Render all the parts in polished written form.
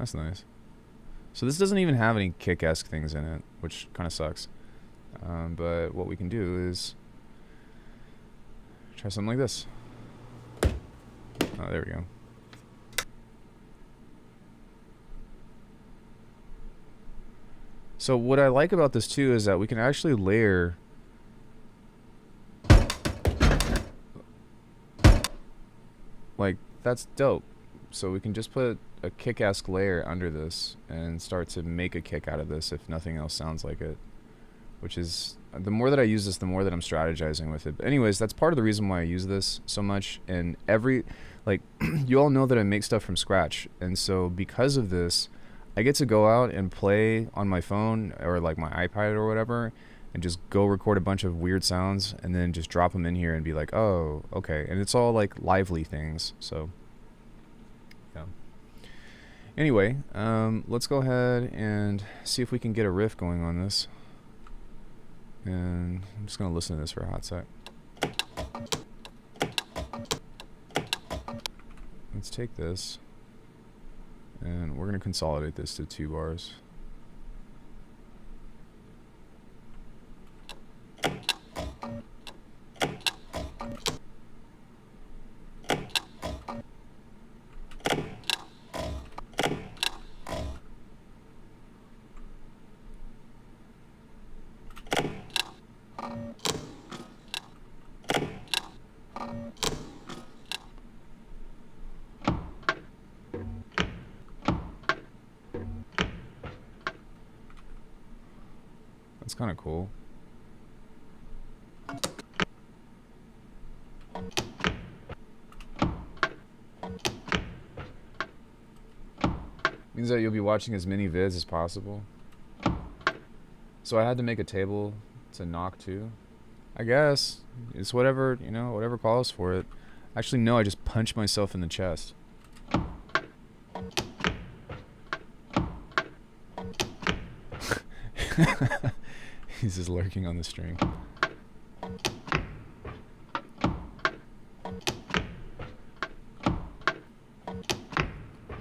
That's nice. So this doesn't even have any kick-esque things in it, which kind of sucks. But what we can do is try something like this. Oh, there we go. So what I like about this too is that we can actually layer like that's dope. So we can just put a kick-ass layer under this and start to make a kick out of this if nothing else sounds like it. Which is, the more that I use this, the more that I'm strategizing with it. But anyways, that's part of the reason why I use this so much. And like, you all know that I make stuff from scratch. And so because of this, I get to go out and play on my phone or like my iPad or whatever and just go record a bunch of weird sounds and then just drop them in here and be like, oh, okay. And it's all like lively things. So, yeah. Anyway, let's go ahead and see if we can get a riff going on this. And I'm just going to listen to this for a hot sec. Let's take this and we're going to consolidate this to 2 bars. That's kind of cool. Means that you'll be watching as many vids as possible. So I had to make a table to knock to. I guess it's whatever, you know, whatever calls for it. Actually, no, I just punched myself in the chest. He's just lurking on the stream.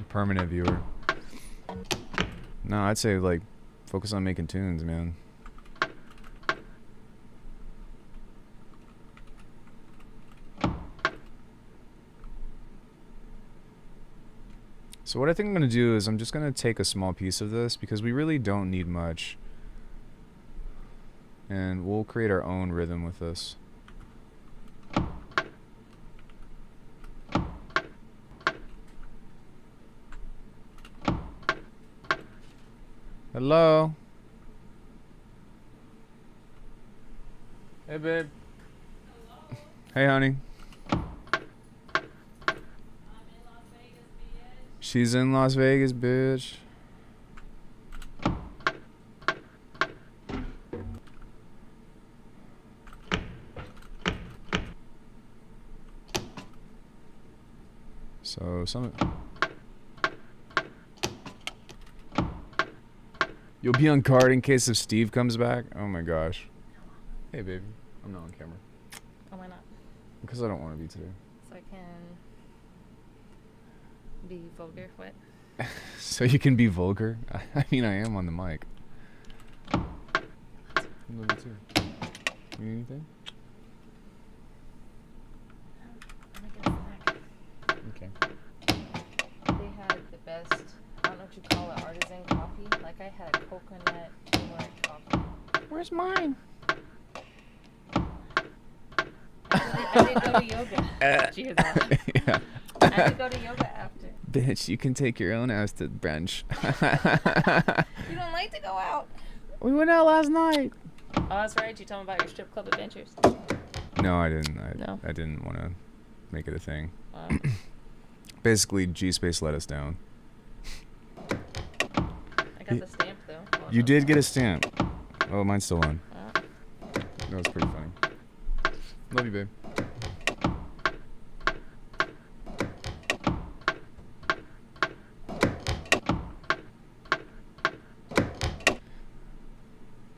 Permanent viewer. No, I'd say like focus on making tunes, man. So what I think I'm going to do is I'm just going to take a small piece of this because we really don't need much. And we'll create our own rhythm with this. Hello? Hey, babe. Hello? Hey, honey. She's in Las Vegas, bitch. So you'll be on guard in case if Steve comes back. Oh my gosh. Hey, baby. I'm not on camera. Oh, why not? Because I don't want to be today. So I can be vulgar. What? So you can be vulgar? I mean, I am on the mic. I love you too. You need anything? Let me get a snack. Okay. They had the best, I don't know what you call it, artisan coffee. Like I had a coconut turmeric coffee. Where's mine? I did go to yoga. She is on. Yeah. I had to go to yoga after. Bitch, you can take your own ass to the bench. You don't like to go out. We went out last night. Oh, that's right. You told me about your strip club adventures. No, I didn't. No? I didn't want to make it a thing. Wow. Basically, G-Space let us down. I got the stamp, though. Well, You did get a stamp. Oh, mine's still on. Oh. That was pretty funny. Love you, babe.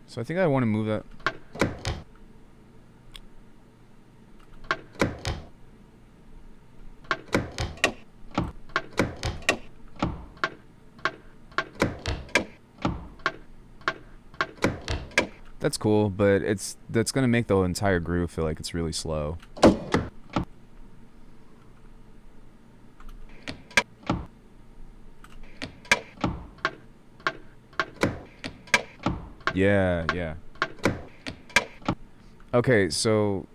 So I think I want to move that. That's cool, but that's gonna make the entire groove feel like it's really slow. Yeah, yeah. Okay, so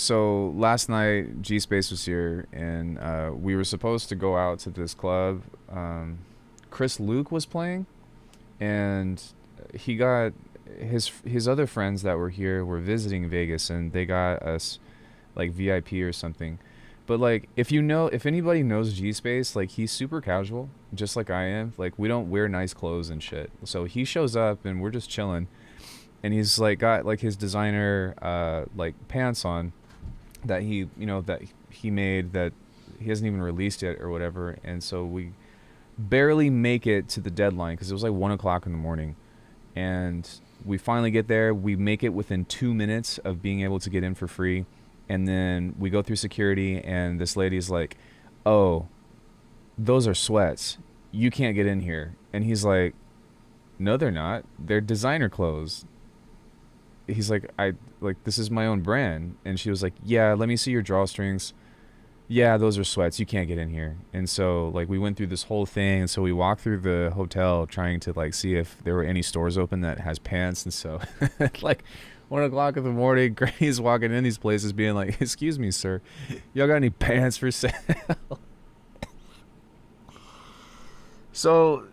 last night G Space was here, and we were supposed to go out to this club. Chris Luke was playing, and he got his other friends that were here were visiting Vegas, and they got us like VIP or something. But like, if anybody knows G Space, like he's super casual, just like I am. Like we don't wear nice clothes and shit. So he shows up and we're just chilling, and he's like got like his designer like pants on that he made that he hasn't even released yet or whatever. And so we barely make it to the deadline because it was like 1 o'clock in the morning, and we finally get there. We make it within 2 minutes of being able to get in for free. And then we go through security, and this lady's like, "Oh, those are sweats. You can't get in here." And he's like, "No, they're not. They're designer clothes." He's like, this is my own brand." And she was like, "Yeah, let me see your drawstrings. Yeah, those are sweats. You can't get in here." And so like we went through this whole thing. And so we walked through the hotel trying to like see if there were any stores open that has pants. And so like 1 o'clock in the morning, Granny's walking in these places being like, "Excuse me, sir, y'all got any pants for sale?" So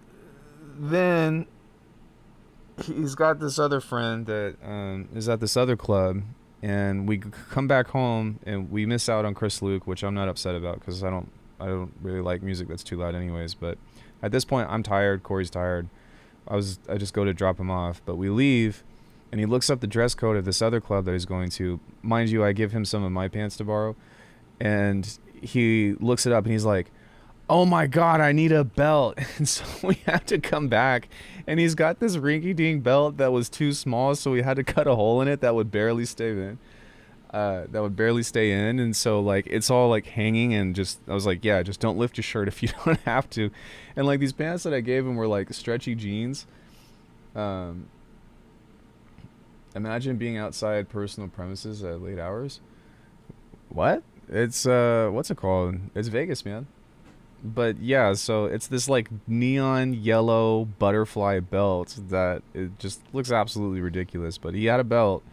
then he's got this other friend that is at this other club, and we come back home and we miss out on Chris Luke, which I'm not upset about because I don't really like music that's too loud anyways. But at this point, I'm tired. Corey's tired. I just go to drop him off, but we leave. And he looks up the dress code of this other club that he's going to. Mind you, I give him some of my pants to borrow. And he looks it up and he's like, "Oh my God, I need a belt." And so we had to come back. And he's got this rinky-dink belt that was too small, so we had to cut a hole in it that would barely stay in. And so like it's all like hanging, and just I was like, "Yeah, just don't lift your shirt if you don't have to." And like these pants that I gave him were like stretchy jeans. Imagine being outside personal premises at late hours. What? It's what's it called? It's Vegas, man. But yeah, so it's this like neon yellow butterfly belt that it just looks absolutely ridiculous. But he had a belt,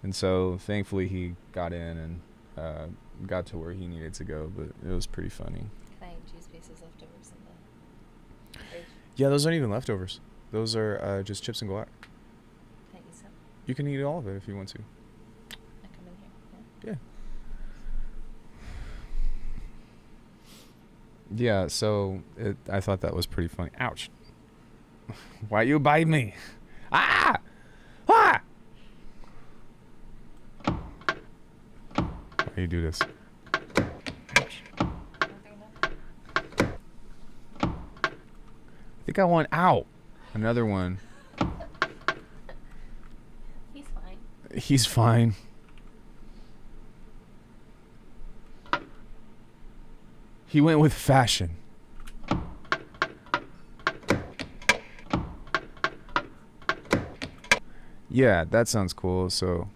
and so thankfully he got in and got to where he needed to go. But it was pretty funny. Can I eat G Space's leftovers in the fridge? Yeah, those aren't even leftovers. Those are just chips and guac. Can I eat some? You can eat all of it if you want to. I come in here. Yeah. Yeah, so I thought that was pretty funny. Ouch. Why you bite me? Ah! Ah! Why you do this? Ouch. I think I want out. Another one. He's fine. He's fine. He went with fashion. Yeah, that sounds cool. So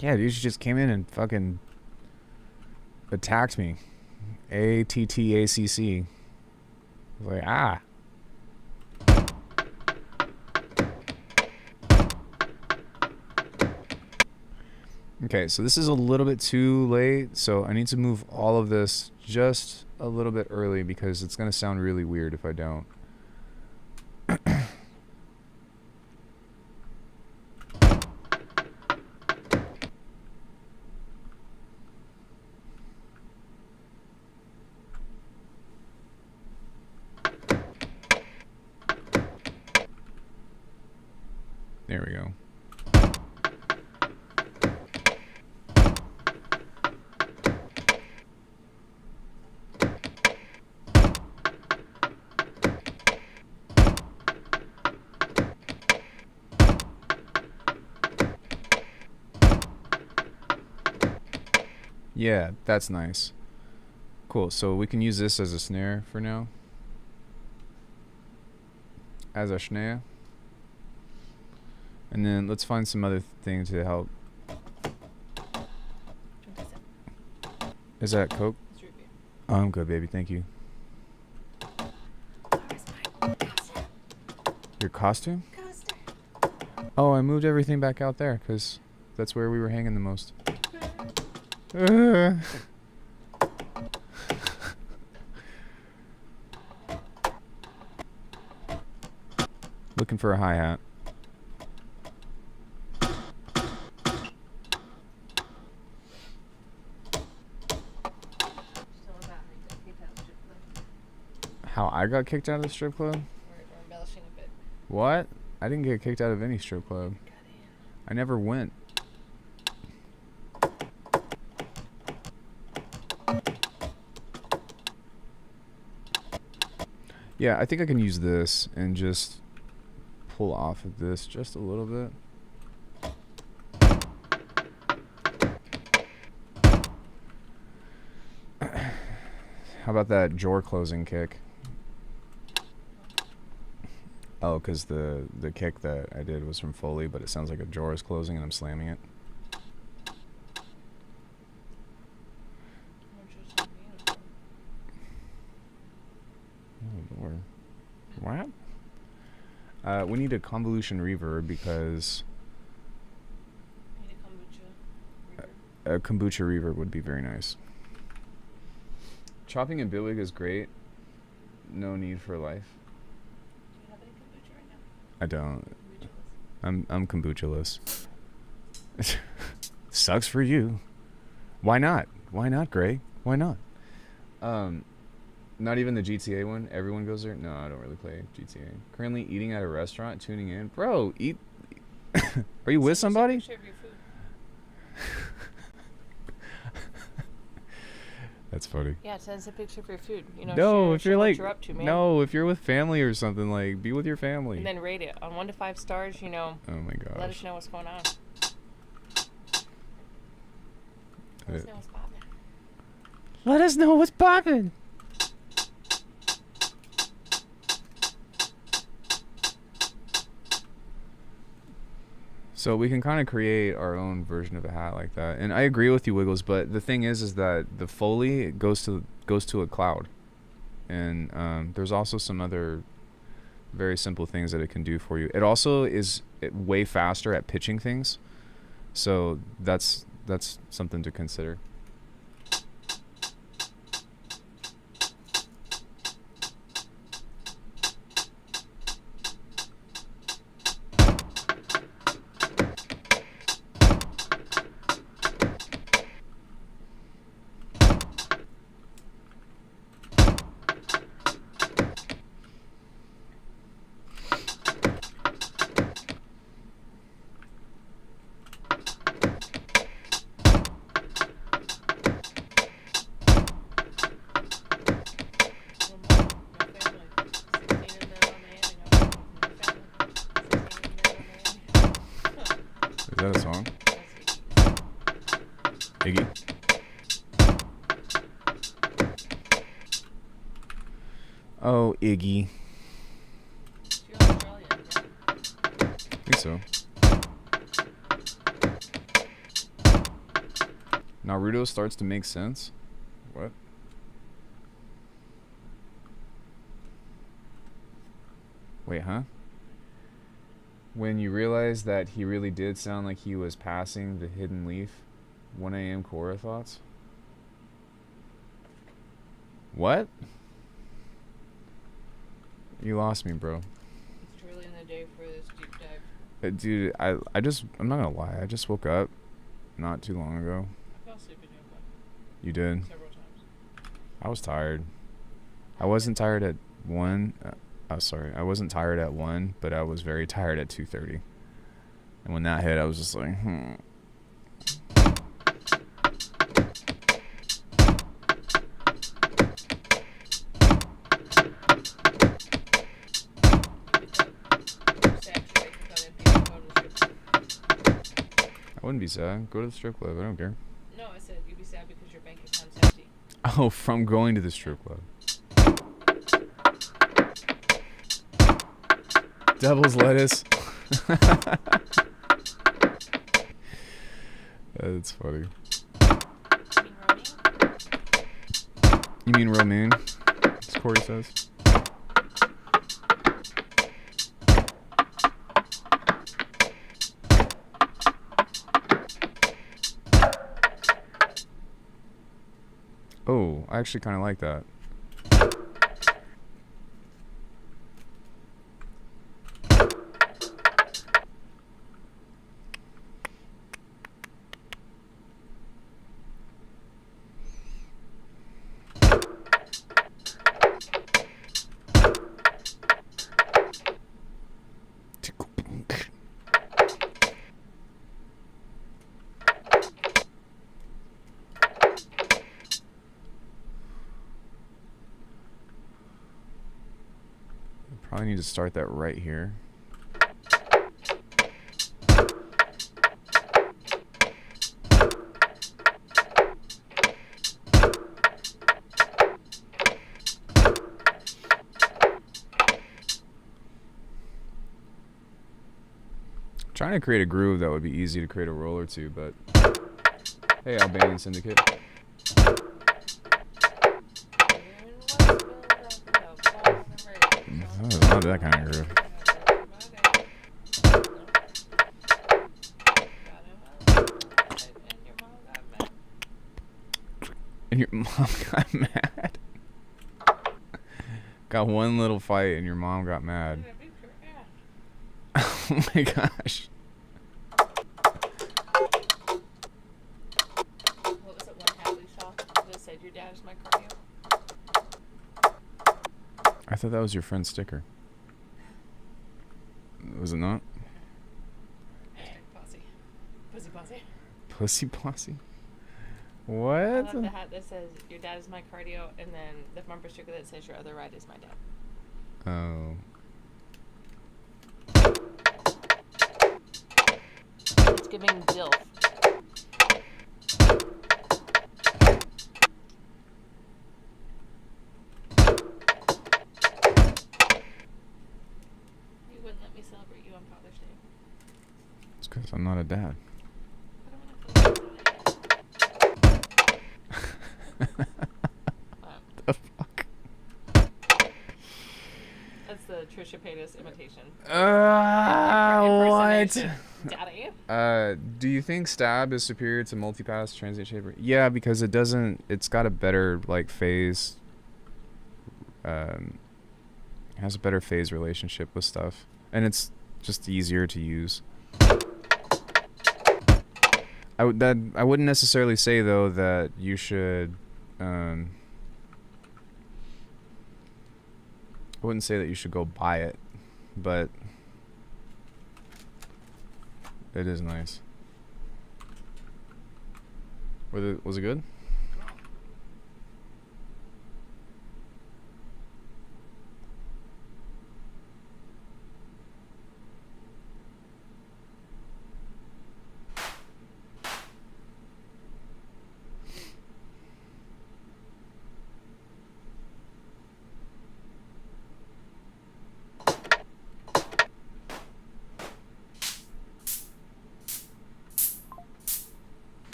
yeah, dude, she just came in and fucking attacked me. ATTACC. I was like, ah. Okay, so this is a little bit too late, so I need to move all of this just a little bit early because it's going to sound really weird if I don't. There we go. Yeah, that's nice. Cool. So we can use this as a snare for now. As a snare. And then let's find some other thing to help. Is that Coke? Oh, I'm good, baby. Thank you. Your costume? Oh, I moved everything back out there because that's where we were hanging the most. Looking for a hi-hat. How I got kicked out of the strip club? We're embellishing a bit. What? I didn't get kicked out of any strip club. I never went. Yeah, I think I can use this and just pull off of this just a little bit. How about that drawer closing kick? Oh, because the kick that I did was from Foley, but it sounds like a drawer is closing and I'm slamming it. Oh, Lord. What? We need a convolution reverb because a kombucha reverb would be very nice. Chopping in Bitwig is great. No need for life. Do you have any kombucha right now? I don't. I'm kombucha-less. Sucks for you. Why not? Why not, Gray? Why not? Not even the GTA one. Everyone goes there. No, I don't really play GTA. Currently eating at a restaurant, tuning in. Bro, eat. Are you with somebody? That's funny. Yeah, send us a picture of your food. You know, No, share, if you're what like, you're up to, man. no, if you're with family or something, like, be with your family. And then rate it on 1 to 5 stars. You know. Oh my gosh. Let us know what's going on. Let us know what's popping. Let us know what's popping. So we can kind of create our own version of a hat like that. And I agree with you, Wiggles, but the thing is that the Foley goes to a cloud. And there's also some other very simple things that it can do for you. It also is way faster at pitching things. So that's something to consider. Is that a song? Iggy? Oh, Iggy. You're Australian, yeah? I think so. Naruto starts to make sense? What? Wait, huh? When you realize that he really did sound like he was passing the hidden leaf. 1 a.m. Korra thoughts? What? You lost me, bro. It's early in the day for this deep dive. Dude, I'm not gonna lie. I just woke up not too long ago. I fell asleep in your bed You did? several times. I was tired. I wasn't tired at 1. Sorry. I wasn't tired at 1, but I was very tired at 2:30. And when that hit, I was just like, I wouldn't be sad. Go to the strip club. I don't care. No, I said you'd be sad out because your bank account's empty. Oh, from going to the strip club. Devil's lettuce. That's funny. You mean romaine? You mean romaine? As Corey says. Oh, I actually kind of like that. Probably need to start that right here. Trying to create a groove that would be easy to create a roller to, but hey, Albanian Syndicate. Oh, not that kind of groove. And your mom got mad? Got one little fight and your mom got mad. Oh my gosh. What was it one hat we saw that said your dad is my cardio? I thought that was your friend's sticker. Was it not? Posse. Pussy posse. Pussy Posse? I What? love the hat that says your dad is my cardio, and then the bumper sticker that says your other ride is my dad. Oh. It's giving DILF. You wouldn't let me celebrate you on Father's Day. It's because I'm not a dad. The fuck? That's the Trisha Paytas imitation. What? Impersonation. Daddy. Do you think stab is superior to multipass transient shaper? Yeah, because it's got a better like phase. Has a better phase relationship with stuff, and it's just easier to use. I wouldn't necessarily say though that you should. I wouldn't say that you should go buy it, but it is nice. Was it good?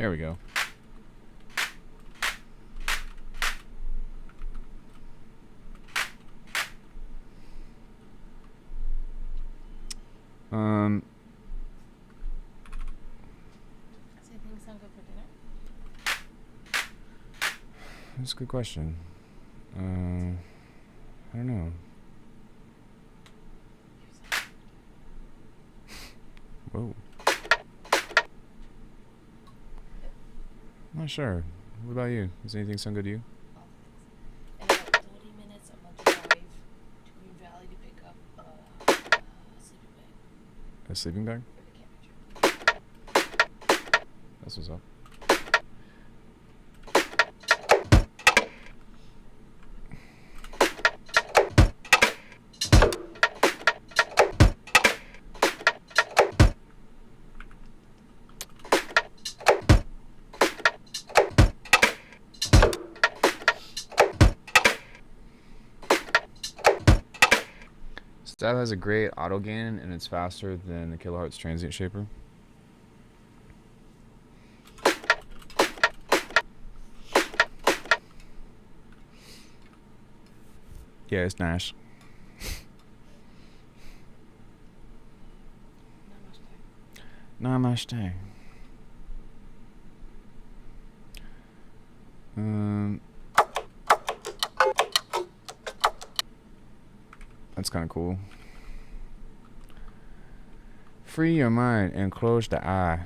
There we go. So things sound good for dinner? That's a good question. I don't know. Whoa. I'm not sure. What about you? Does anything sound good to you? In about 30 minutes, I'm going to drive to Green Valley to pick up a sleeping bag A sleeping bag? for the camping trip. That's what's up. Stab has a great auto gain and it's faster than the Kilohertz transient shaper. Yeah, it's nice. Namaste. That's kind of cool. Free your mind and close the eye.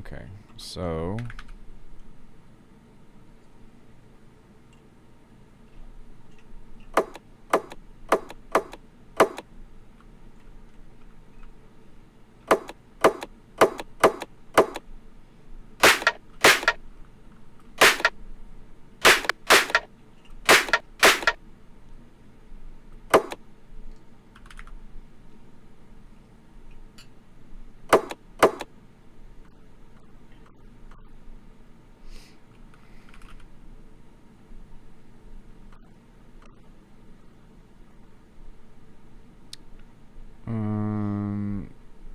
Okay, so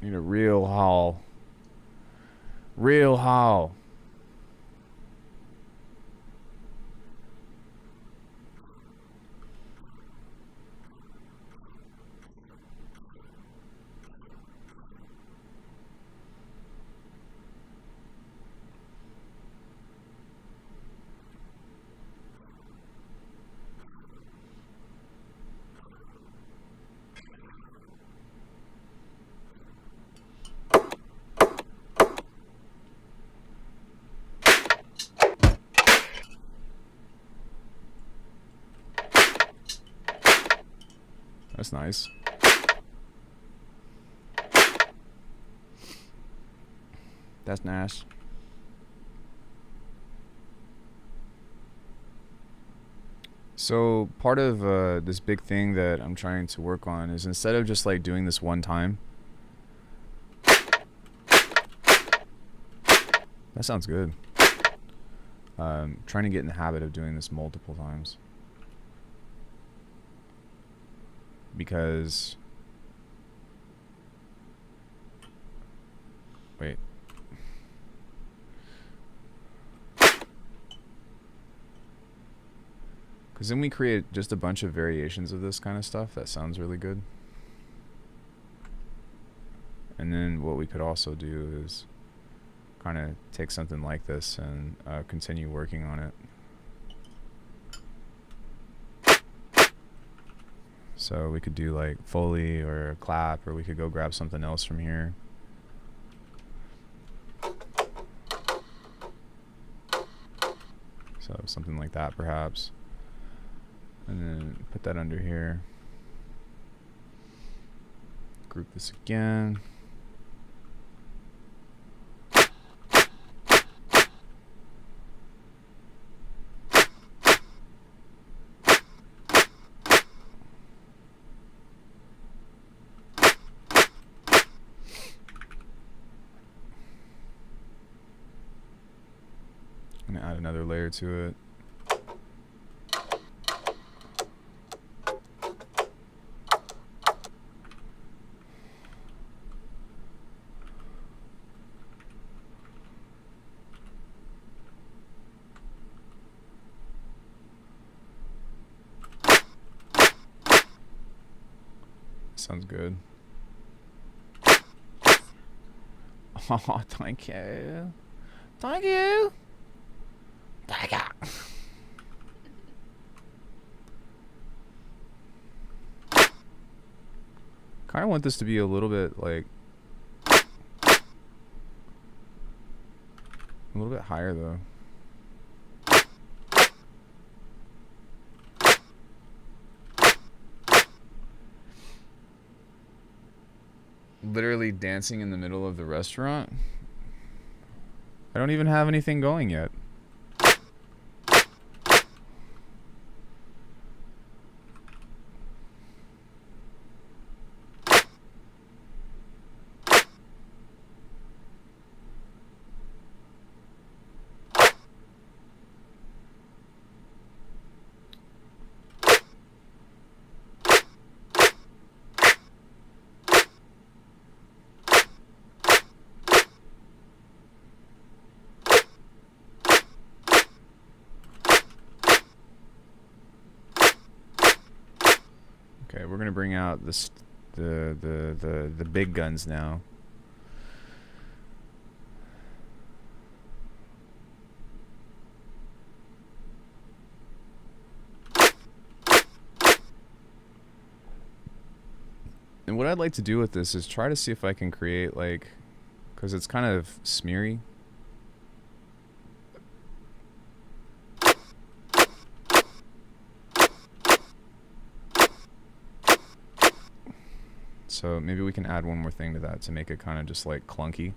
need a real haul. Real haul. That's nice. That's nice. So part of this big thing that I'm trying to work on is instead of just like doing this one time. That sounds good. Trying to get in the habit of doing this multiple times. Because wait. Because then we create just a bunch of variations of this kind of stuff that sounds really good. And then what we could also do is kind of take something like this and continue working on it. So we could do like Foley or clap, or we could go grab something else from here. So something like that perhaps. And then put that under here. Group this again. I'm gonna add another layer to it. Sounds good. Oh, thank you. Thank you. Thank you. Kind of want this to be a little bit like a little bit higher though. Literally dancing in the middle of the restaurant. I don't even have anything going yet. Okay, we're gonna bring out the big guns now. And what I'd like to do with this is try to see if I can create like, because it's kind of smeary. So maybe we can add one more thing to that to make it kind of just like clunky.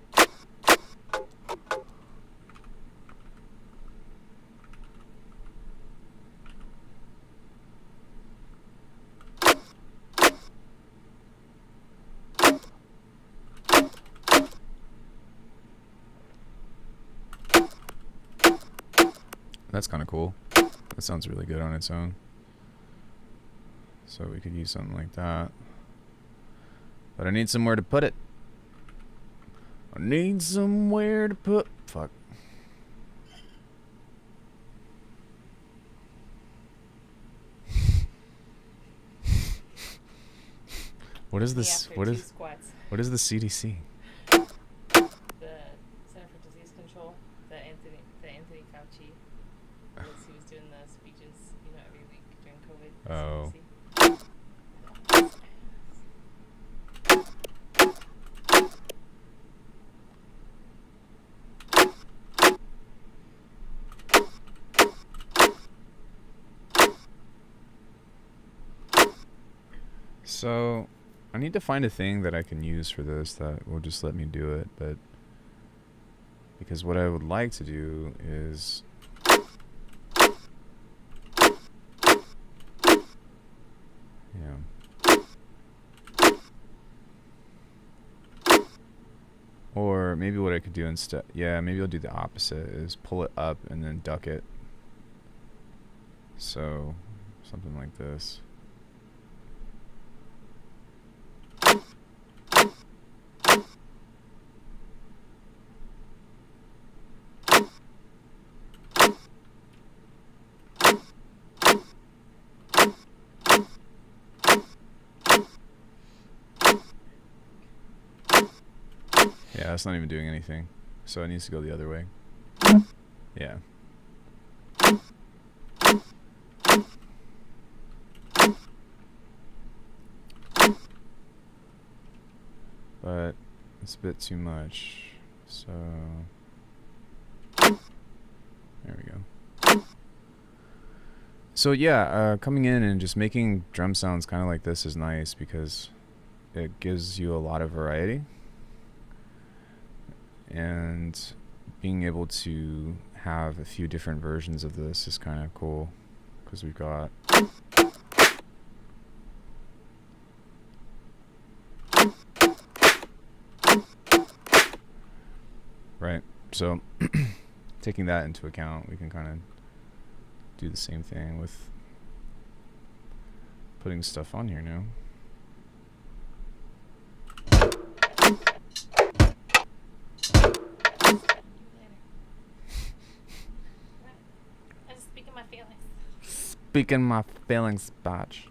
That's kind of cool. That sounds really good on its own. So we could use something like that. But I need somewhere to put it. I need somewhere to put... Fuck. What is this? What is the CDC? The Center for Disease Control. The Anthony Fauci. He was doing the speeches, every week during COVID. Oh. CDC. So, I need to find a thing that I can use for this that will just let me do it, but because what I would like to do is or maybe what I could do instead, maybe I'll do the opposite, is pull it up and then duck it. So, something like this. Yeah, that's not even doing anything. So it needs to go the other way. Yeah. But it's a bit too much. So there we go. So yeah, coming in and just making drum sounds kind of like this is nice because it gives you a lot of variety. And being able to have a few different versions of this is kind of cool because we've got right. So taking that into account, we can kind of do the same thing with putting stuff on here now. I'm speaking my feelings. Speaking my feelings, batch.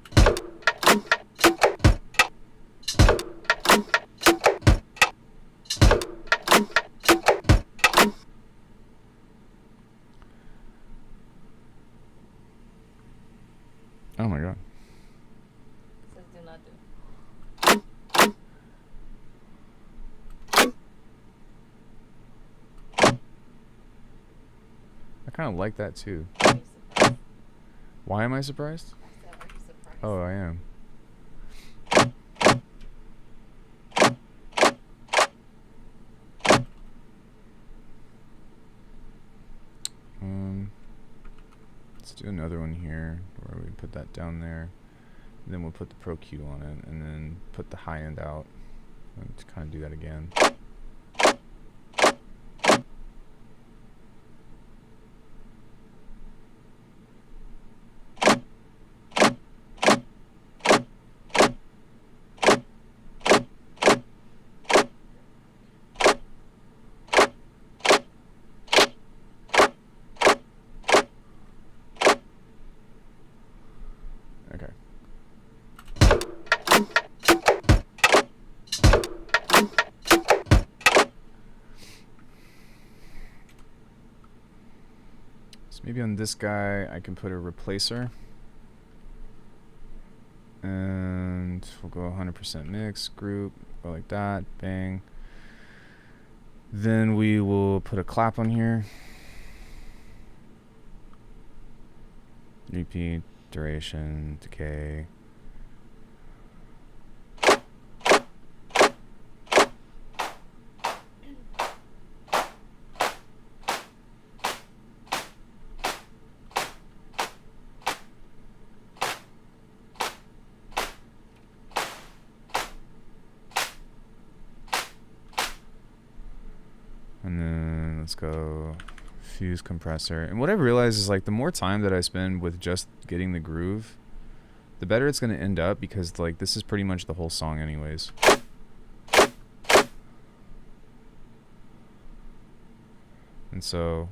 Oh my god. Says do not do. I kind of like that too. Are you surprised? Why am I surprised? So, are you surprised? Oh, I am. Let's do another one here where we put that down there. And then we'll put the Pro Q on it and then put the high end out. And to kind of do that again. Okay. So maybe on this guy I can put a replacer. And we'll go 100% mix, group, go like that, bang. Then we will put a clap on here. Repeat, duration, decay. And then let's go fuse compressor. And what I've realized is like the more time that I spend with just getting the groove, the better it's going to end up, because like this is pretty much the whole song anyways. And so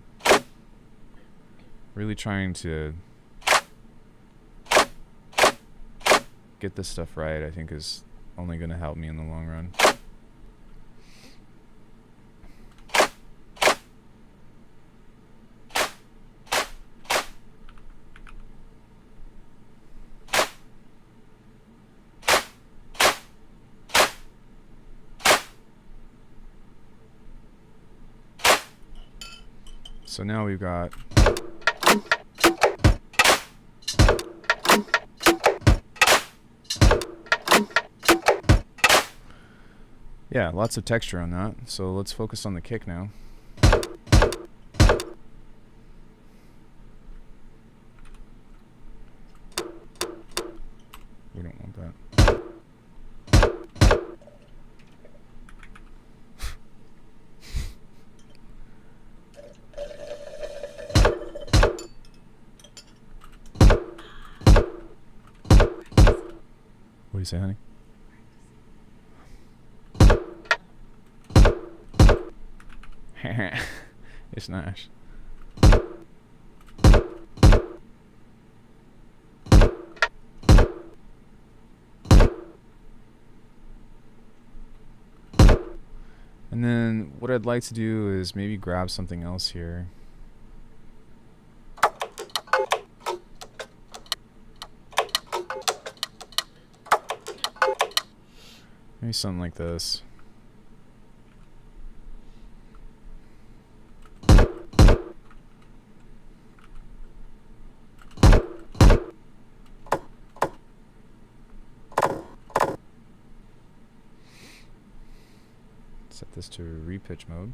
really trying to get this stuff right, I think, is only going to help me in the long run. So now we've got lots of texture on that. So let's focus on the kick now. We don't want that. What do you say, honey? It's nice. And then what I'd like to do is maybe grab something else here. Maybe something like this. Set this to repitch mode.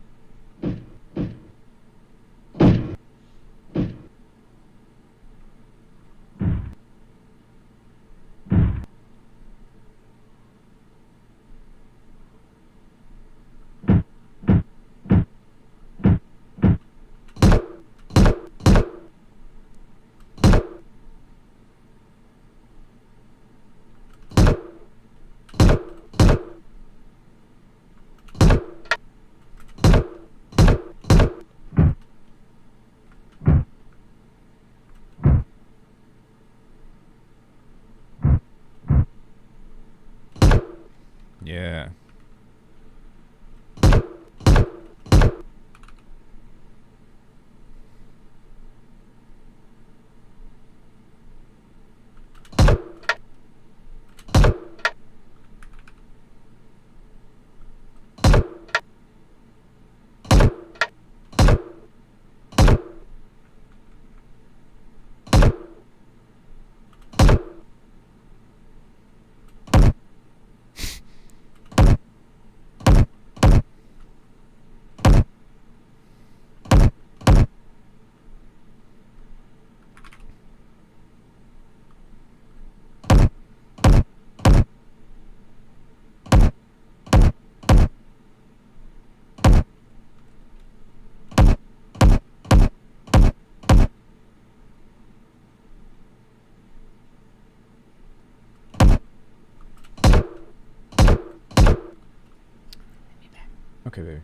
Okay, baby.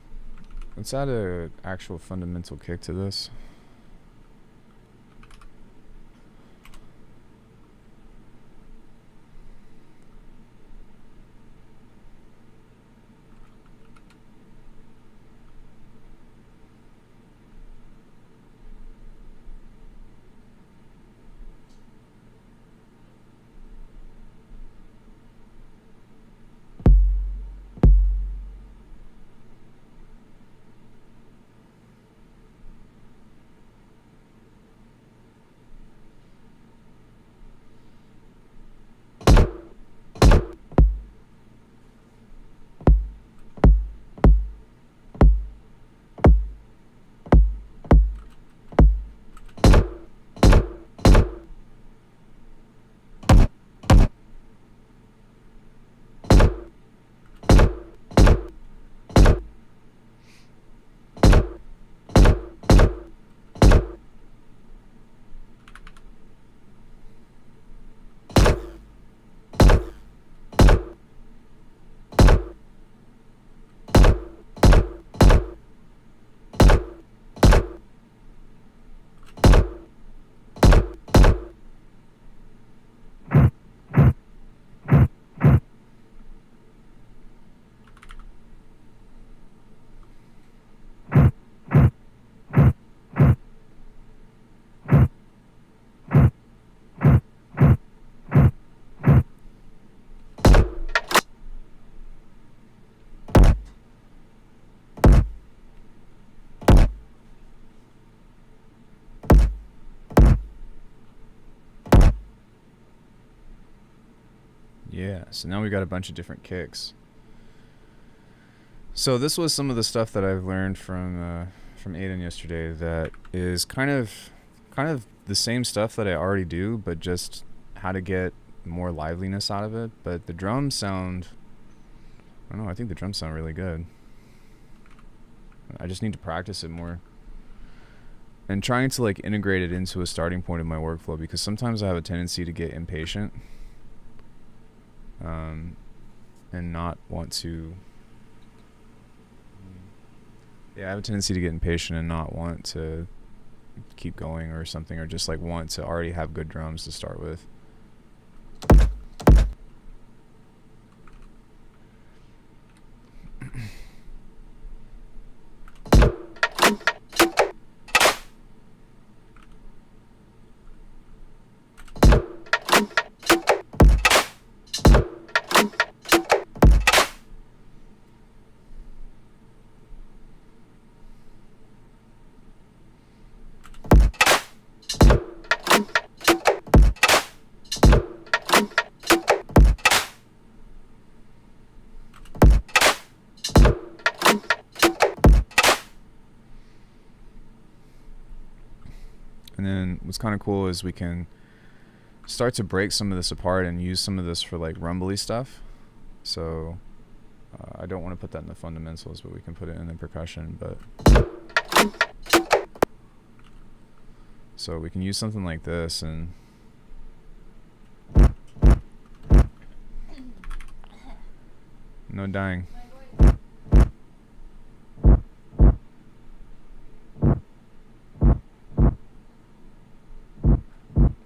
Let's add a actual fundamental kick to this. Yeah, so now we got a bunch of different kicks. So this was some of the stuff that I've learned from Aiden yesterday. That is kind of the same stuff that I already do, but just how to get more liveliness out of it. But the drums sound, I don't know, I think the drums sound really good. I just need to practice it more. And trying to like integrate it into a starting point of my workflow, because sometimes I have a tendency to get impatient. And not want to. Yeah, I have a tendency to get impatient and not want to keep going or something, or just like want to already have good drums to start with. And then what's kind of cool is we can start to break some of this apart and use some of this for like rumbly stuff. So I don't want to put that in the fundamentals, but we can put it in the percussion. But so we can use something like this and no dying.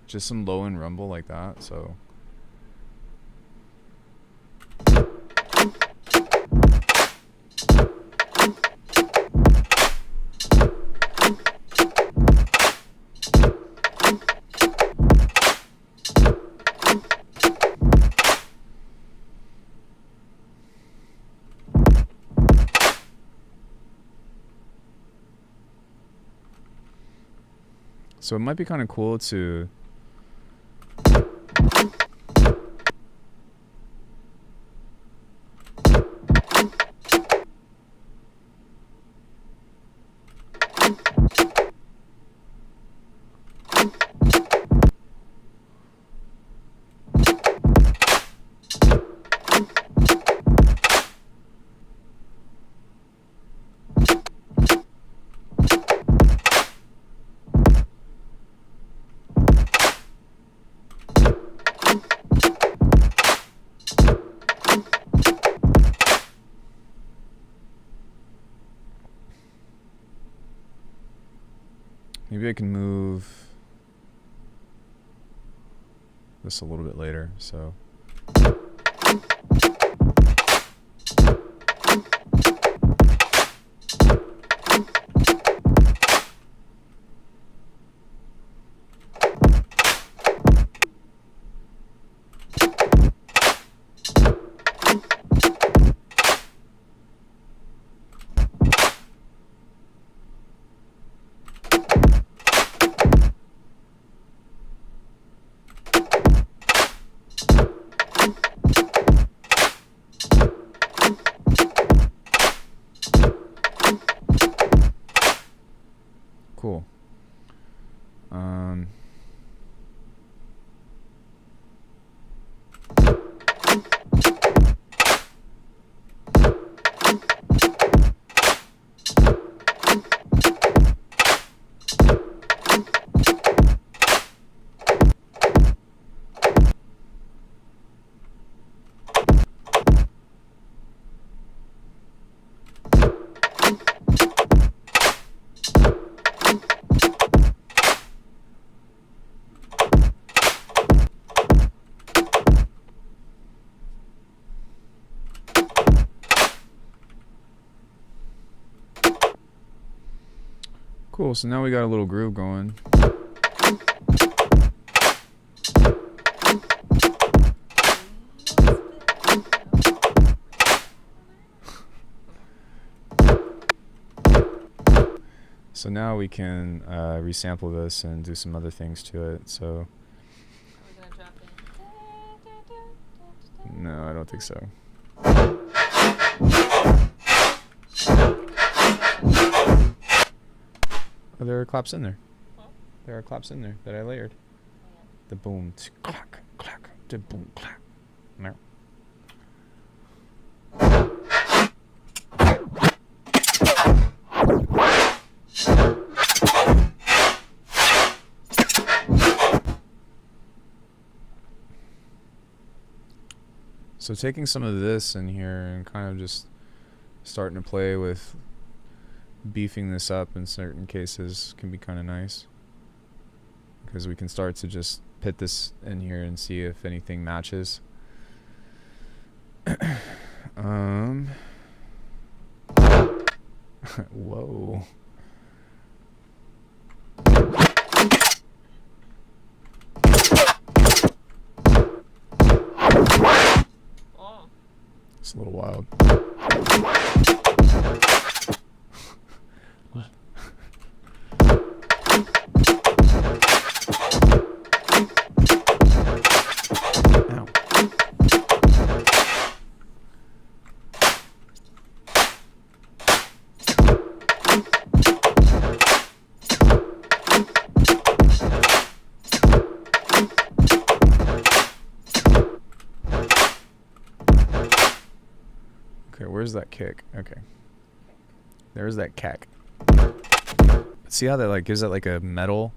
Just some low end rumble like that. So it might be kind of cool to Maybe I can move this a little bit later, so. Cool. Cool, so now we got a little groove going. So now we can resample this and do some other things to it. So Are we gonna drop in? no, I don't think so. Oh, there are claps in there. Huh? There are claps in there that I layered. Oh, The boom, clack, clack, the boom, clack. No. So taking some of this in here and kind of just starting to play with beefing this up in certain cases can be kind of nice, because we can start to just put this in here and see if anything matches. Whoa. Oh. It's a little wild. Ow. Okay, where's that kick? Okay. There's that cack. See how that like gives it like a metal?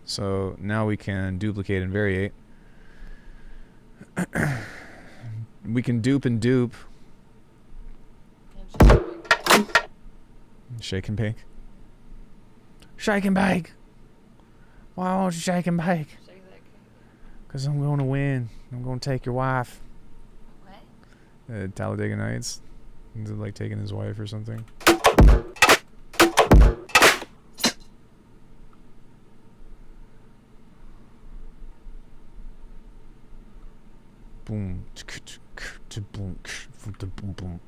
So now we can duplicate and variate. We can dupe and dupe. And Shake and bake. Shake and bake. Why won't you shake and bake? shake that cake. Because I'm going to win. I'm going to take your wife. What? Talladega Nights. Is it like taking his wife or something? Boom. Boom. Boom. Boom.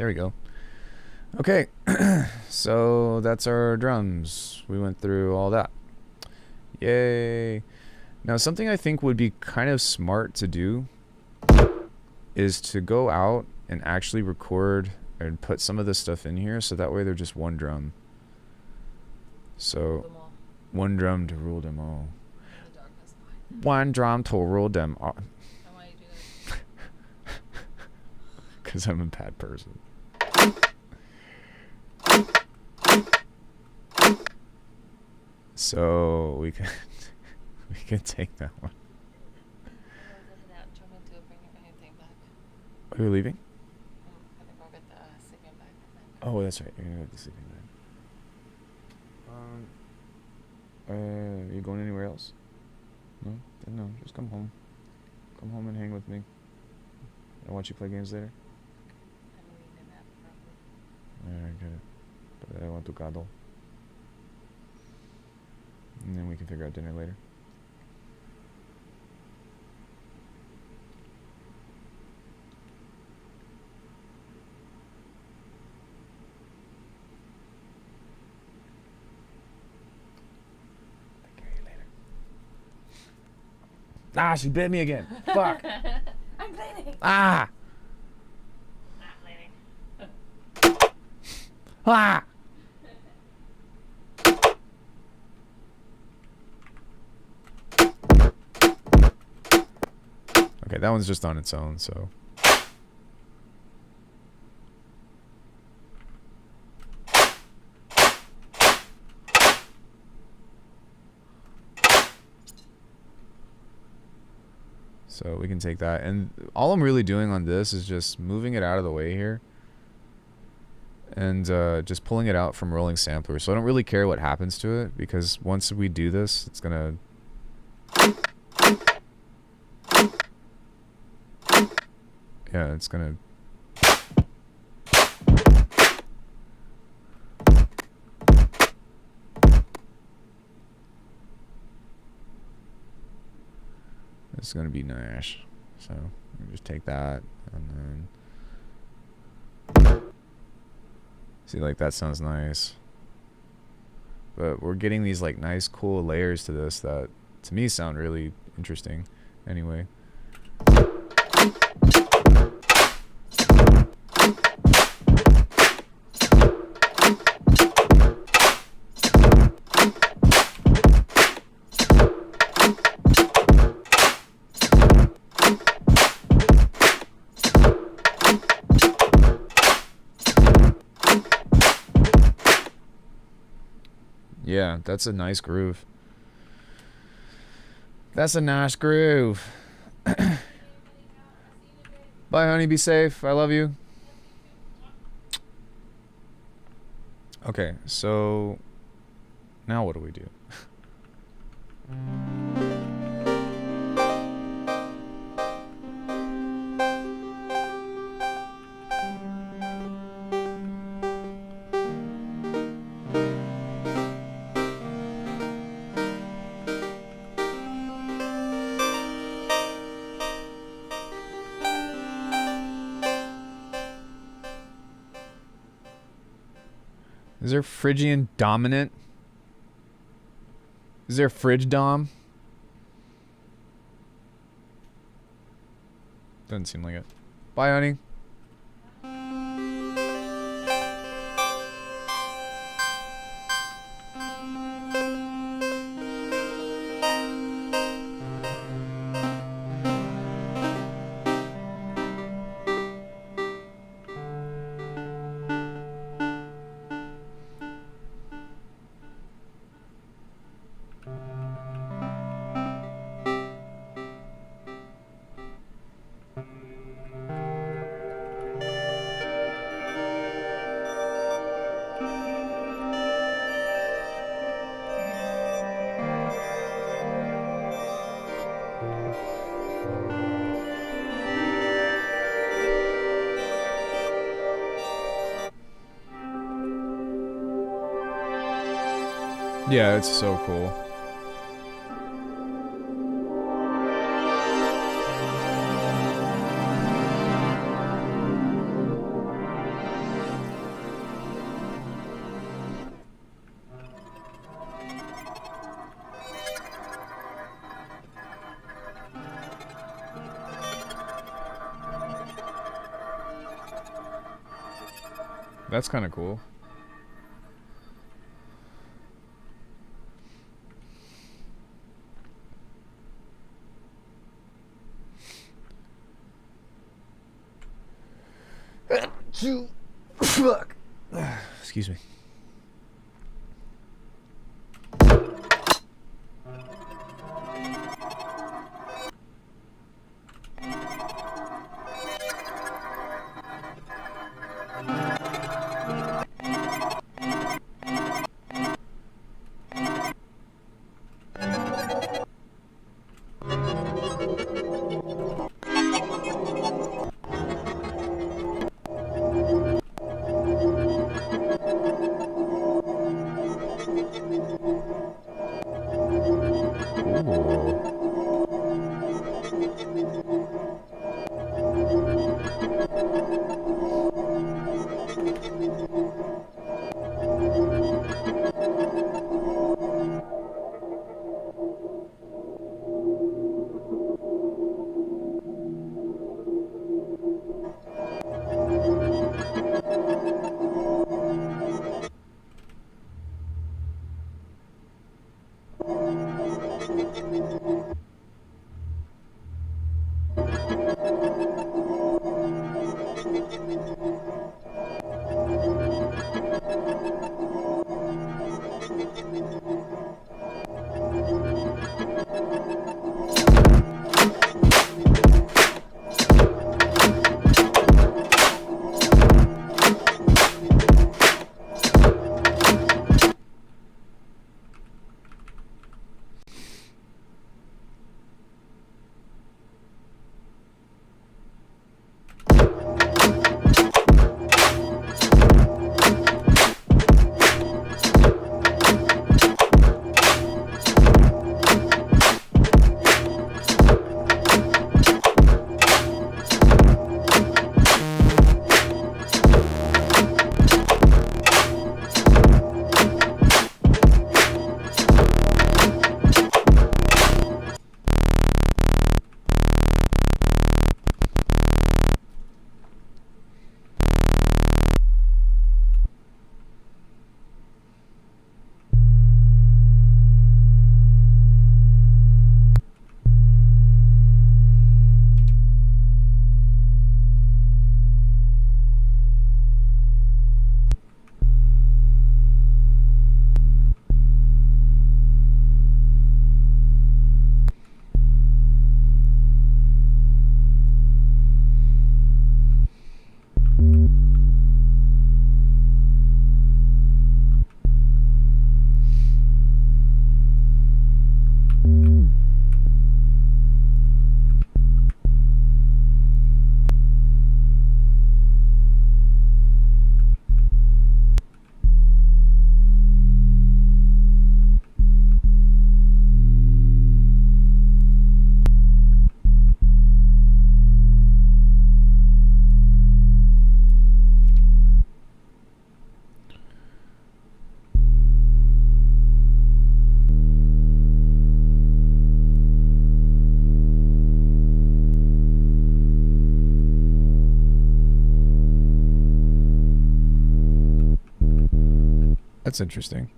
we go. Okay, so that's our drums. We went through all that. Yay. Now, something I think would be kind of smart to do is to go out and actually record and put some of this stuff in here, so that way they're just one drum. So, one drum to rule them all. One drum to rule them all. And why do you do that? Because I'm a bad person. So we can take that one. Are you leaving? I think I'll get the sleeping bag. Oh, that's right. You're gonna get the sleeping bag. You going anywhere else? No? Then no. Just come home. Come home and hang with me. I want you to play games later. I don't need a nap, probably. Yeah, I get it. But I want to cuddle. And then we can figure out dinner later. Take care of you later. Ah, she bit me again. Fuck. I'm cleaning. Ah. Not cleaning. Ah. Okay, that one's just on its own, so. So we can take that. And all I'm really doing on this is just moving it out of the way here. And just pulling it out from rolling sampler. So I don't really care what happens to it, because once we do this, it's gonna... Yeah, it's gonna... It's gonna be nice. So, just take that, and then... See, like, that sounds nice. But we're getting these, like, nice, cool layers to this that, to me, sound really interesting. Anyway. Yeah, that's a nice groove. That's a nice groove. Bye, honey. Be safe. I love you. Okay, so now what do we do? Is there Phrygian dominant? Is there fridge dom? Doesn't seem like it. Bye, honey. Yeah, it's so cool. That's kind of cool. Fuck. Excuse me. That's interesting.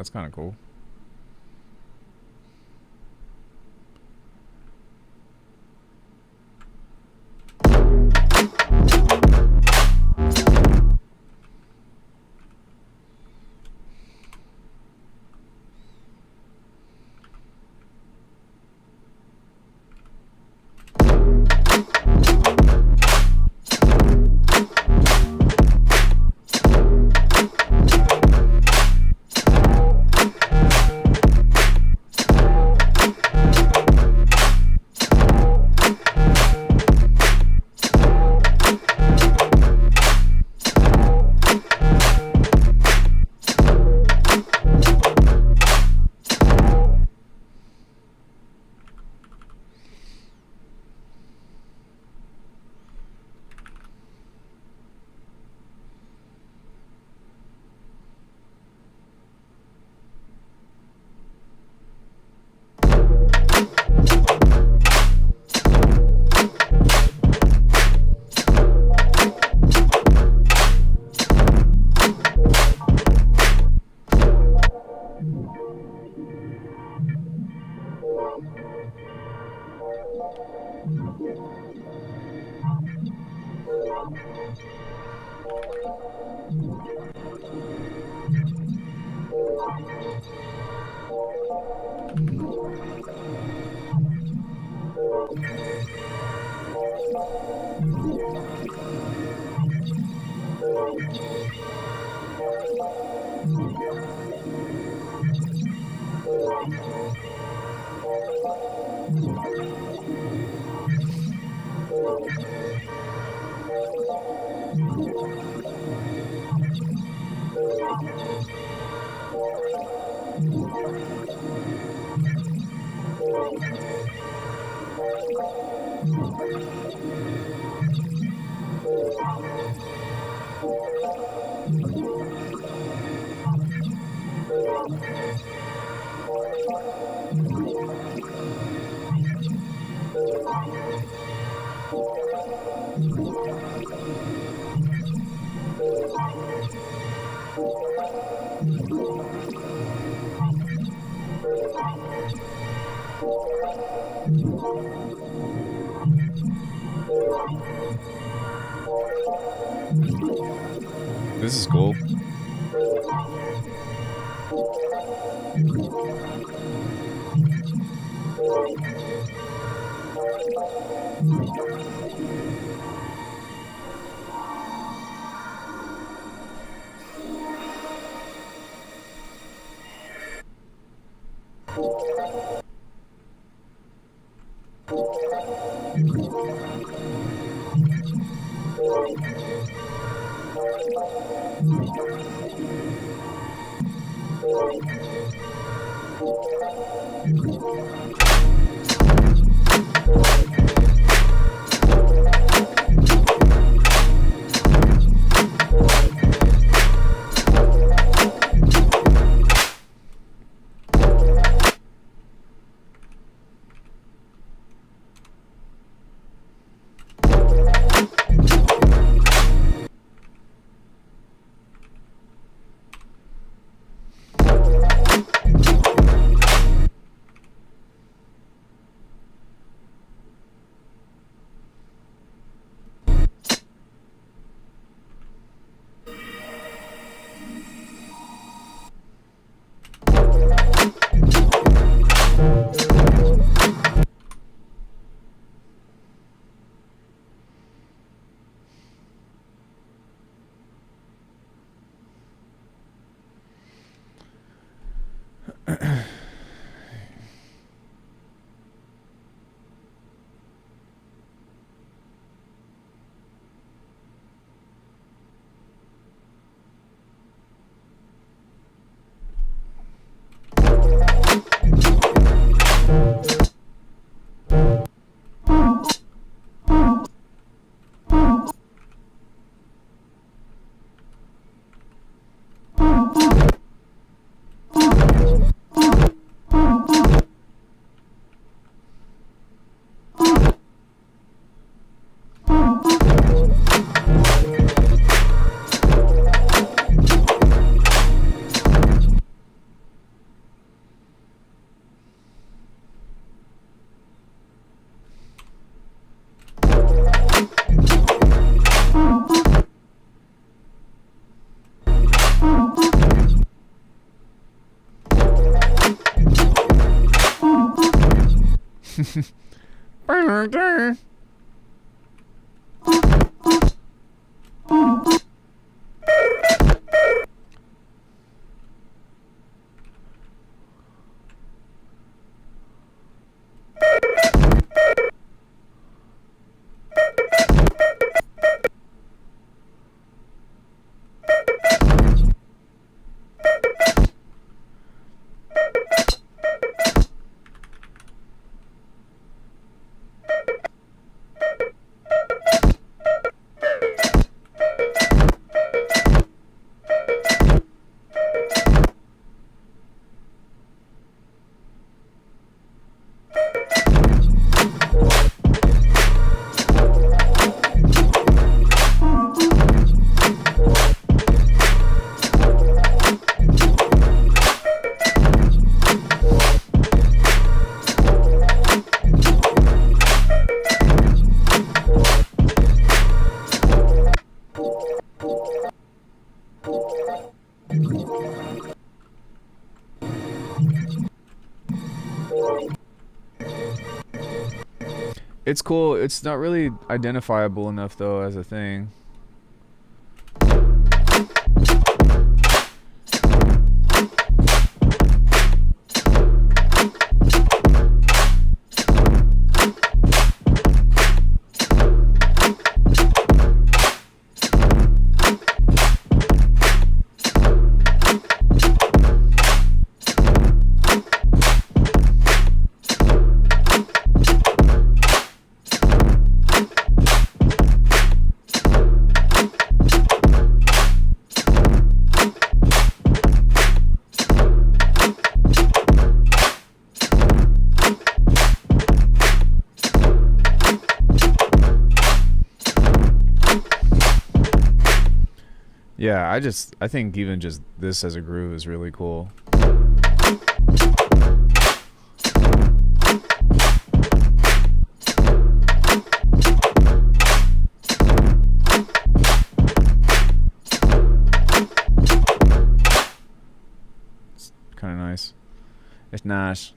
That's kind of cool. This is cool. It's cool. It's not really identifiable enough though as a thing. Yeah, I think even just this as a groove is really cool. It's kind of nice. It's nice.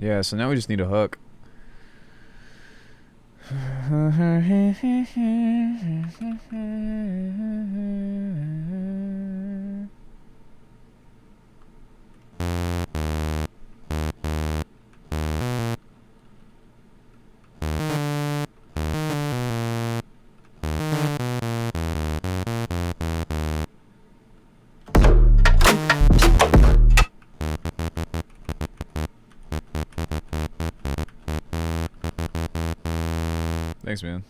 Yeah, so now we just need a hook. Thanks, man.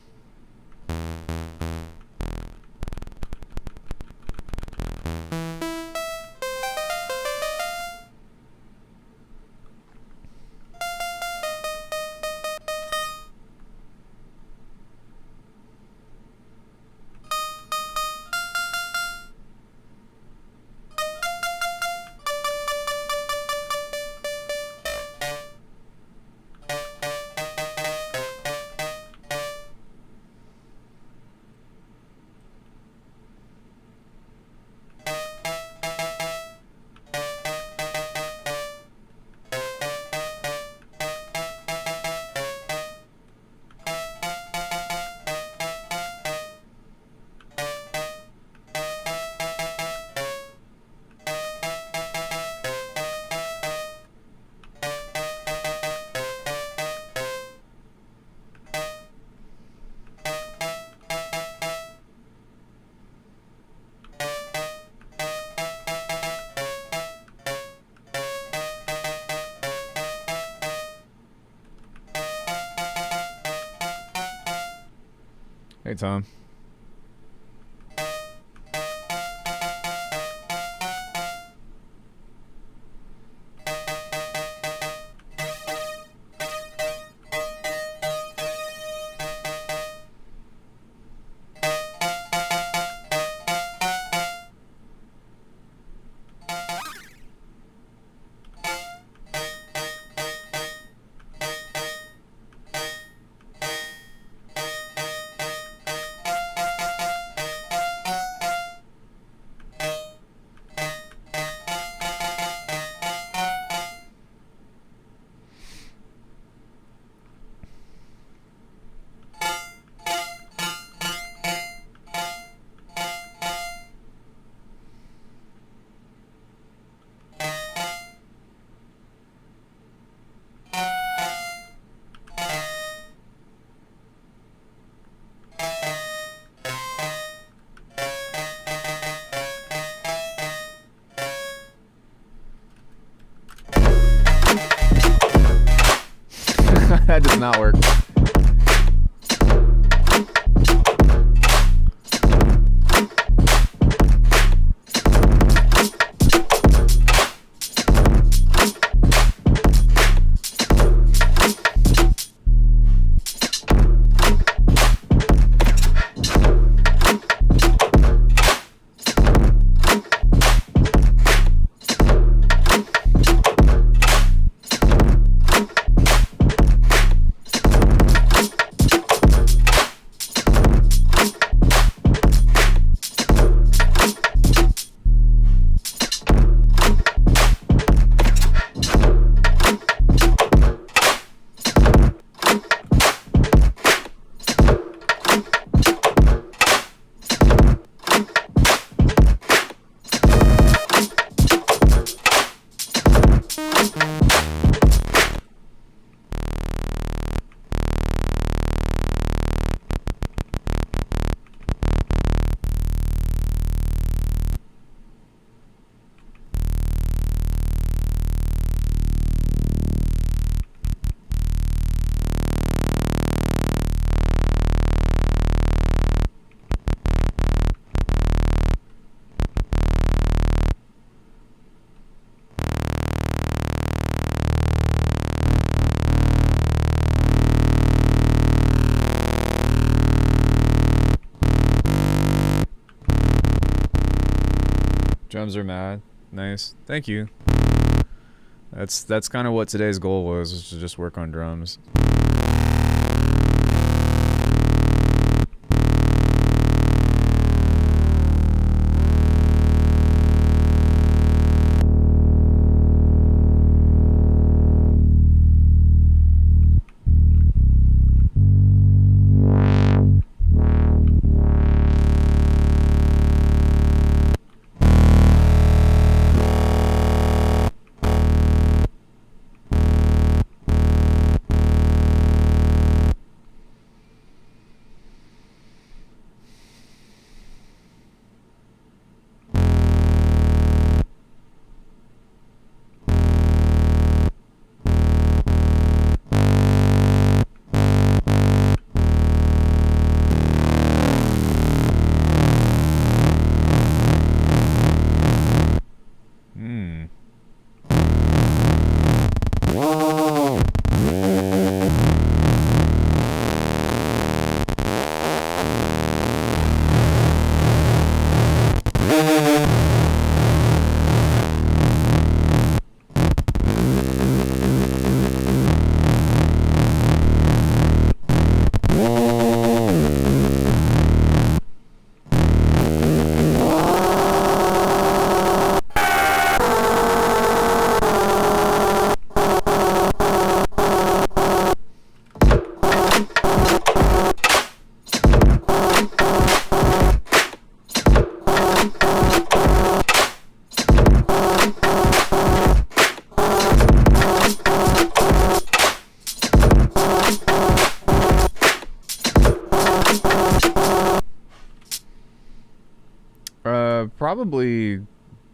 Hey, Tom. That does not work. Drums are mad. Nice. Thank you. That's kind of what today's goal was to just work on drums.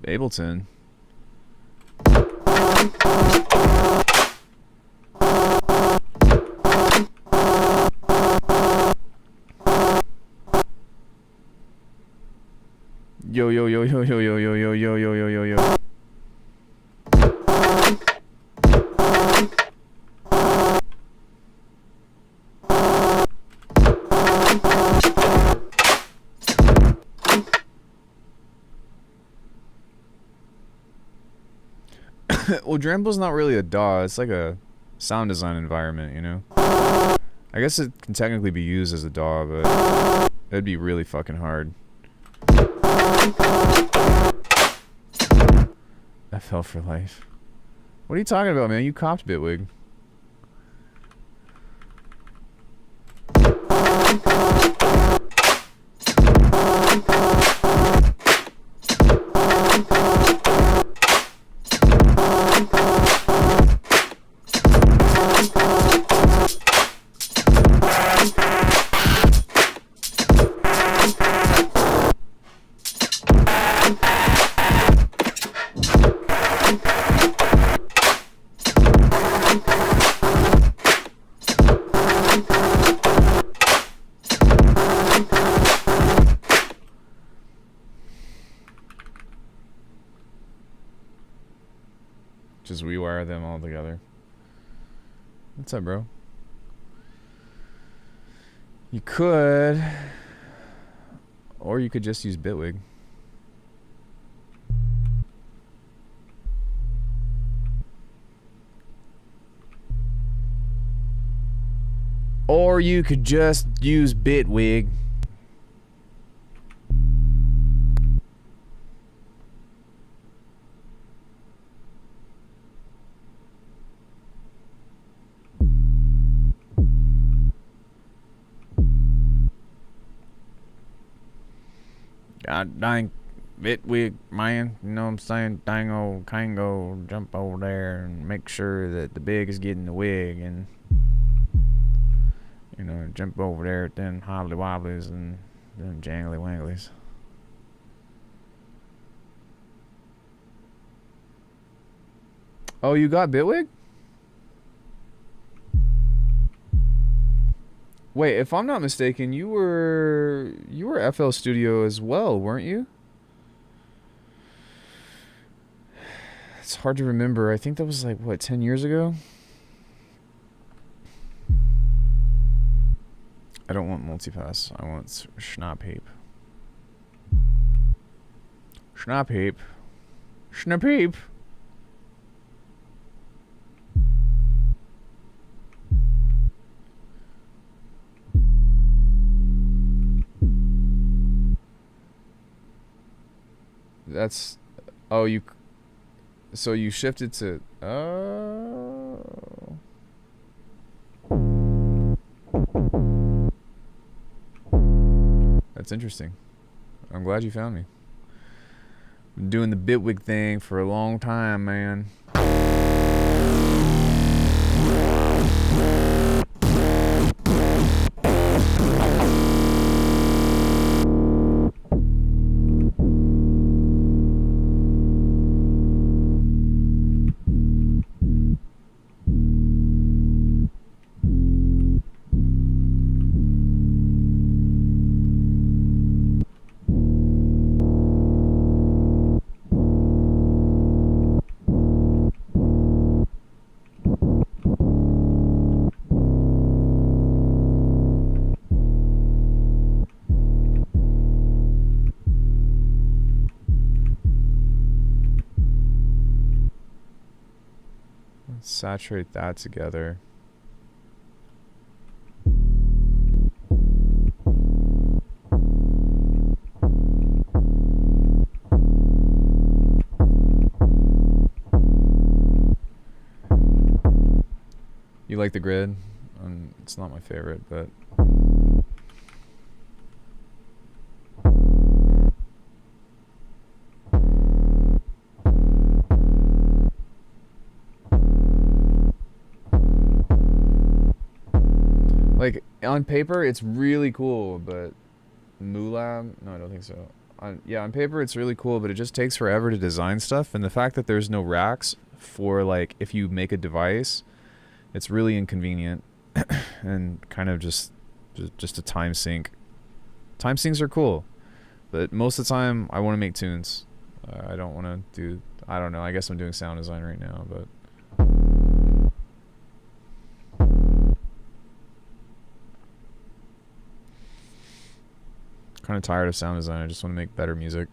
Ableton. Yo yo yo yo yo yo yo yo yo yo yo yo yo. Well, Dramble's not really a DAW. It's like a sound design environment, you know? I guess it can technically be used as a DAW, but it'd be really fucking hard. FL for life. What are you talking about, man? You copped Bitwig. Just rewire them all together. What's up, bro? You could, or you could just use Bitwig. Or you could just use Bitwig. God dang Bitwig, man. You know what I'm saying? Dango, Kango, jump over there and make sure that the big is getting the wig, and you know, jump over there at them hobbly wobblies and them jangly wanglies. Oh, you got Bitwig? Wait, if I'm not mistaken, you were FL Studio as well, weren't you? It's hard to remember. I think that was like what, 10 years ago? I don't want multipass. I want Schnapp heap. Schnapp heap. Schnapp heap. That's, oh, you, so you shifted to, oh. That's interesting. I'm glad you found me. Been doing the Bitwig thing for a long time, man. Saturate that together. You like the grid? It's not my favorite, but like on paper it's really cool, but Moolah, no, I don't think so. yeah, on paper it's really cool, but it just takes forever to design stuff. And the fact that there's no racks for like if you make a device, it's really inconvenient and kind of just a time sink. Time sinks are cool, but most of the time I want to make tunes. I don't want to do. I don't know. I guess I'm doing sound design right now, but. Kind of tired of sound design. I just want to make better music.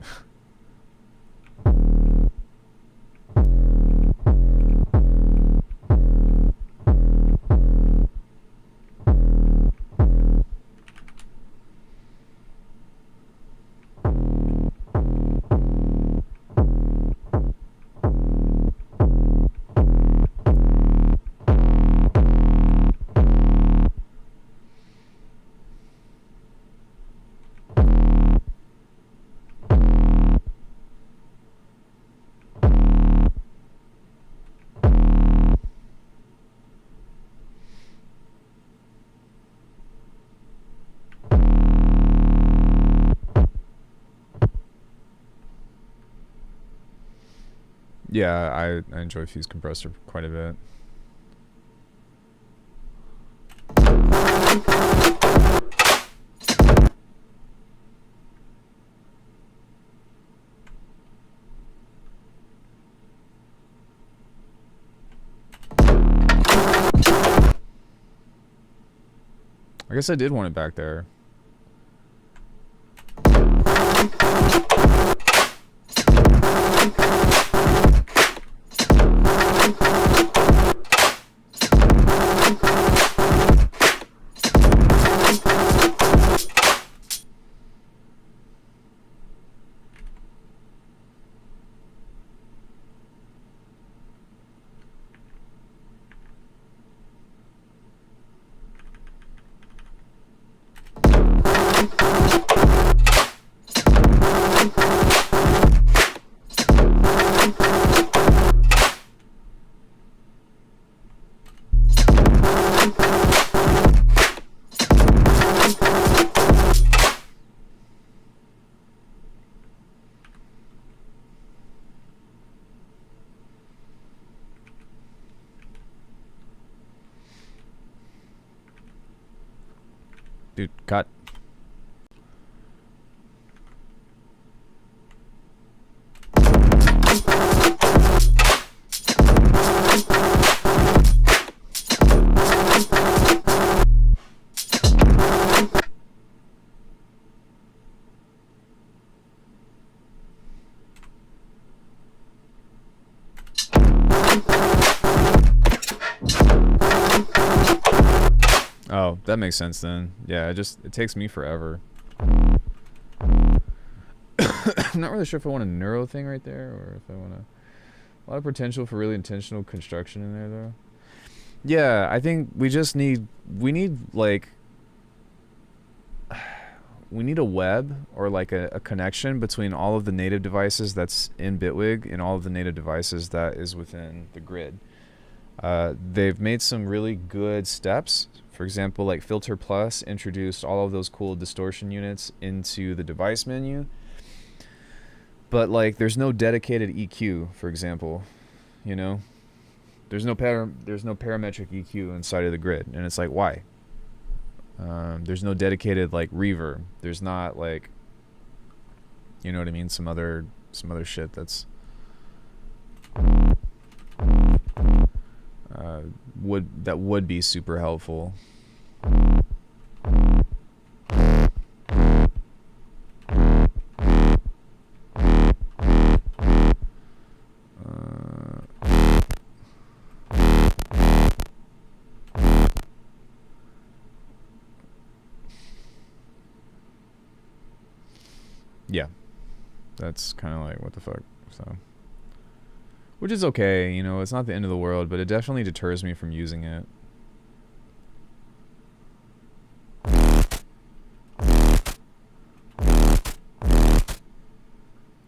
Yeah, I enjoy Fuse Compressor quite a bit. I guess I did want it back there. Dude, cut. Oh, that makes sense then. Yeah, it takes me forever. I'm not really sure if I want a neuro thing right there or if I want a lot of potential for really intentional construction in there though. Yeah, I think we need a web or like a connection between all of the native devices that's in Bitwig and all of the native devices that is within the grid. They've made some really good steps. For example, like Filter Plus introduced all of those cool distortion units into the device menu. But like there's no dedicated EQ, for example, you know? There's no parametric EQ inside of the grid, and it's like, why? There's no dedicated like reverb. There's not like, you know what I mean, some other shit that's would be super helpful. Yeah, that's kind of like what the fuck. So, which is okay, you know, it's not the end of the world, but it definitely deters me from using it.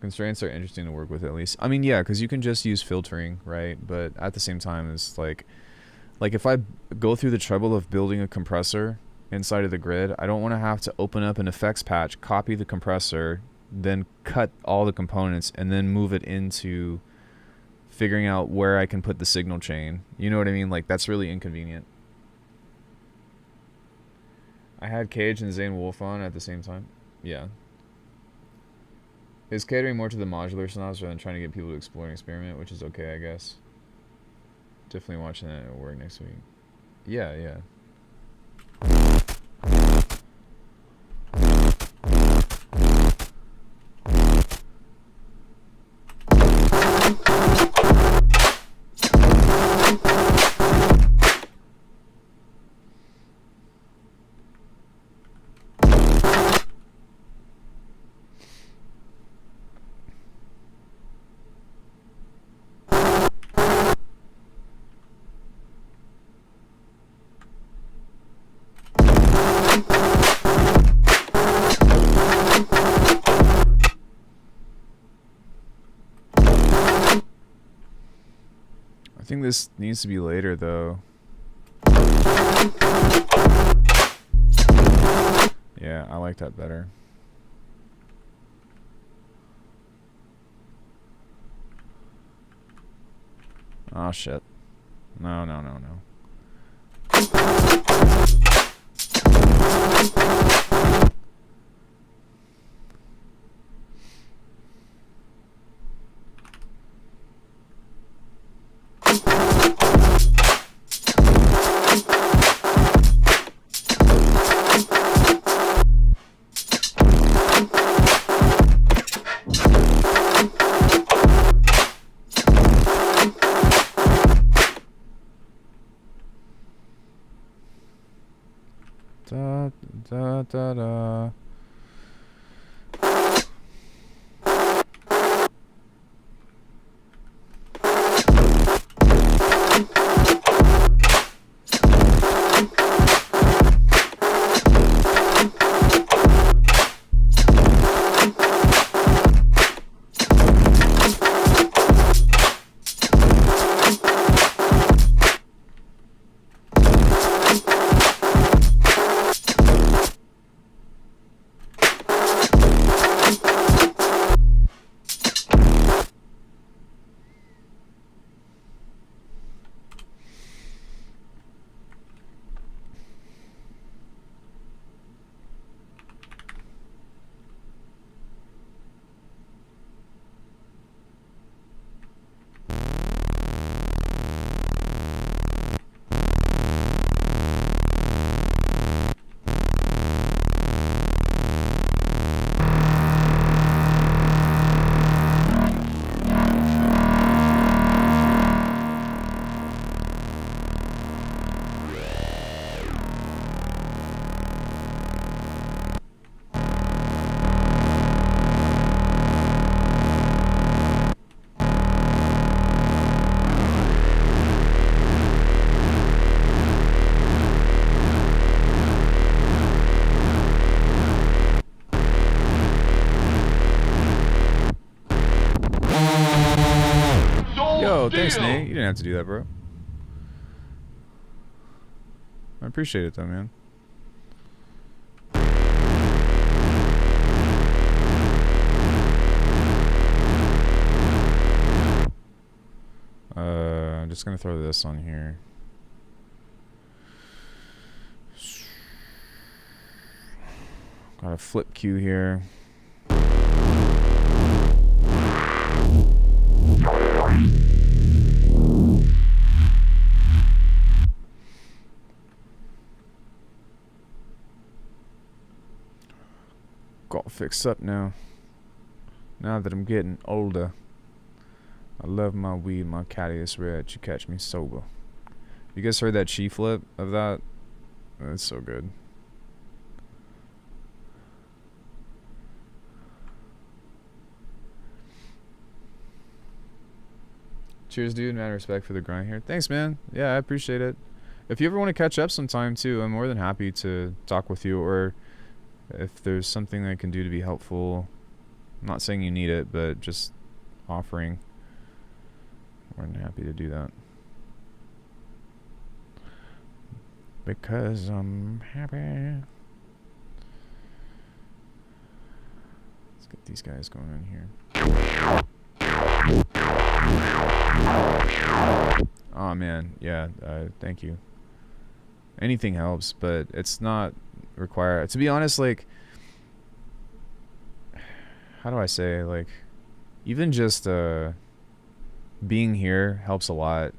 Constraints are interesting to work with, at least. I mean, yeah, because you can just use filtering, right? But at the same time, it's like if I go through the trouble of building a compressor inside of the grid, I don't want to have to open up an effects patch, copy the compressor, then cut all the components, and then move it into figuring out where I can put the signal chain. You know what I mean? Like, that's really inconvenient. I had Cage and Zane Wolf on at the same time. Yeah. It's catering more to the modular snobs rather than trying to get people to explore and experiment, which is okay, I guess. Definitely watching that at work next week. Yeah, yeah. I think this needs to be later, though. Yeah, I like that better. Oh, shit. No, no, no, no. Da, da, da, da. Yo, thanks, Nate. You didn't have to do that, bro. I appreciate it, though, man. I'm just gonna throw this on here. Got a flip cue here. Got fixed up now. Now that I'm getting older. I love my weed, my caddy is red. You catch me sober. You guys heard that chi flip of that? That's so good. Cheers, dude. Mad respect for the grind here. Thanks, man. Yeah, I appreciate it. If you ever want to catch up sometime, too, I'm more than happy to talk with you. Or if there's something I can do to be helpful. I'm not saying you need it, but just offering. More than happy to do that. Because I'm happy. Let's Get these guys going in here. Oh man, yeah, thank you. Anything helps, but it's not required. To be honest, like, how do I say, like, even just being here helps a lot.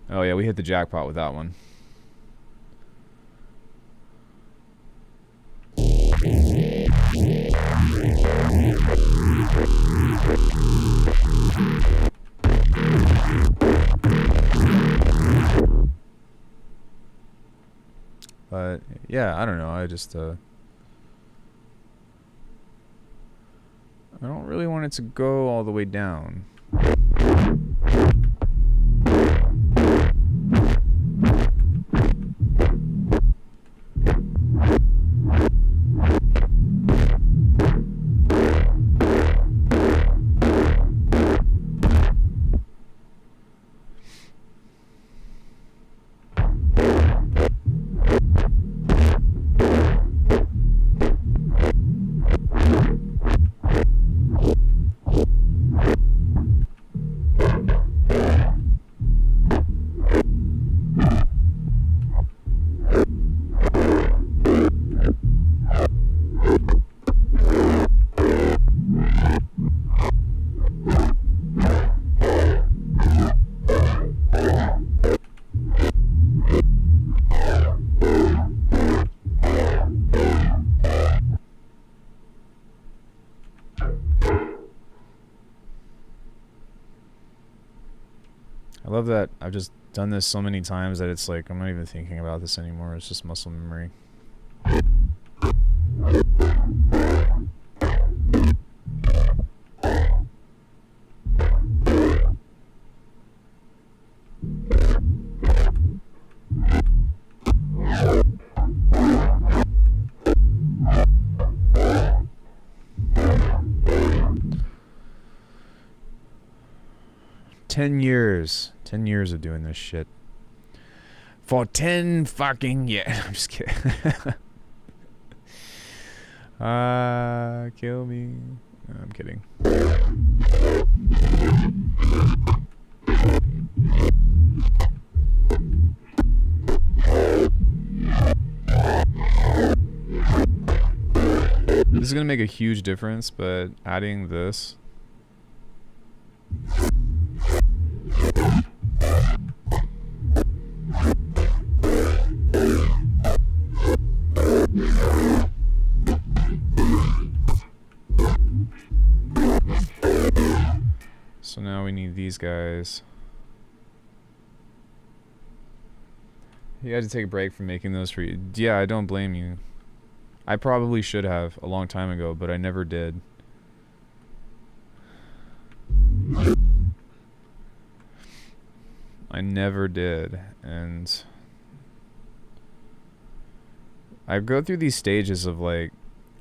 Oh yeah, we hit the jackpot with that one. But yeah, I don't know. I just I don't really want it to go all the way down. I love that I've just done this so many times that it's like I'm not even thinking about this anymore. It's just muscle memory. Ten years of doing this shit. For 10 fucking years. I'm just kidding. Kill me. No, I'm kidding. This is gonna make a huge difference, but adding this. So now we need these guys. You had to take a break from making those for you. Yeah, I don't blame you. I probably should have a long time ago, but I never did. I never did, and I go through these stages of like,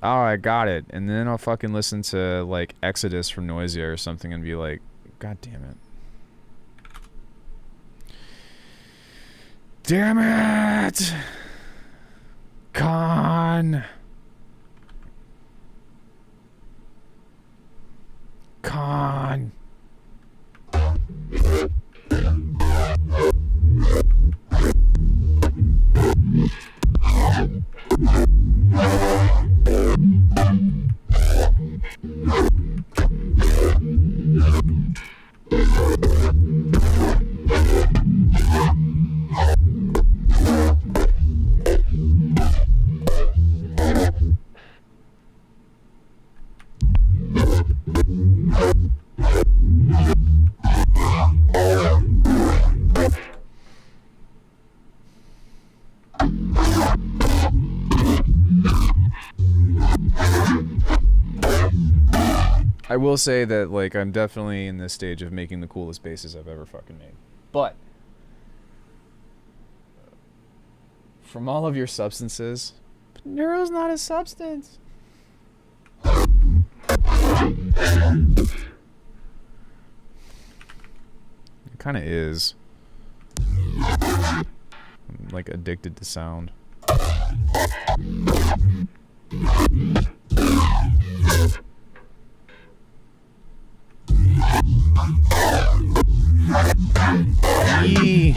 oh, I got it, and then I'll fucking listen to like Exodus from Noisia or something and be like, God damn it. Damn it! Con! I will say that, like, I'm definitely in this stage of making the coolest basses I've ever fucking made. But from all of your substances, neuro's not a substance. It kind of is. I'm like addicted to sound. Yee.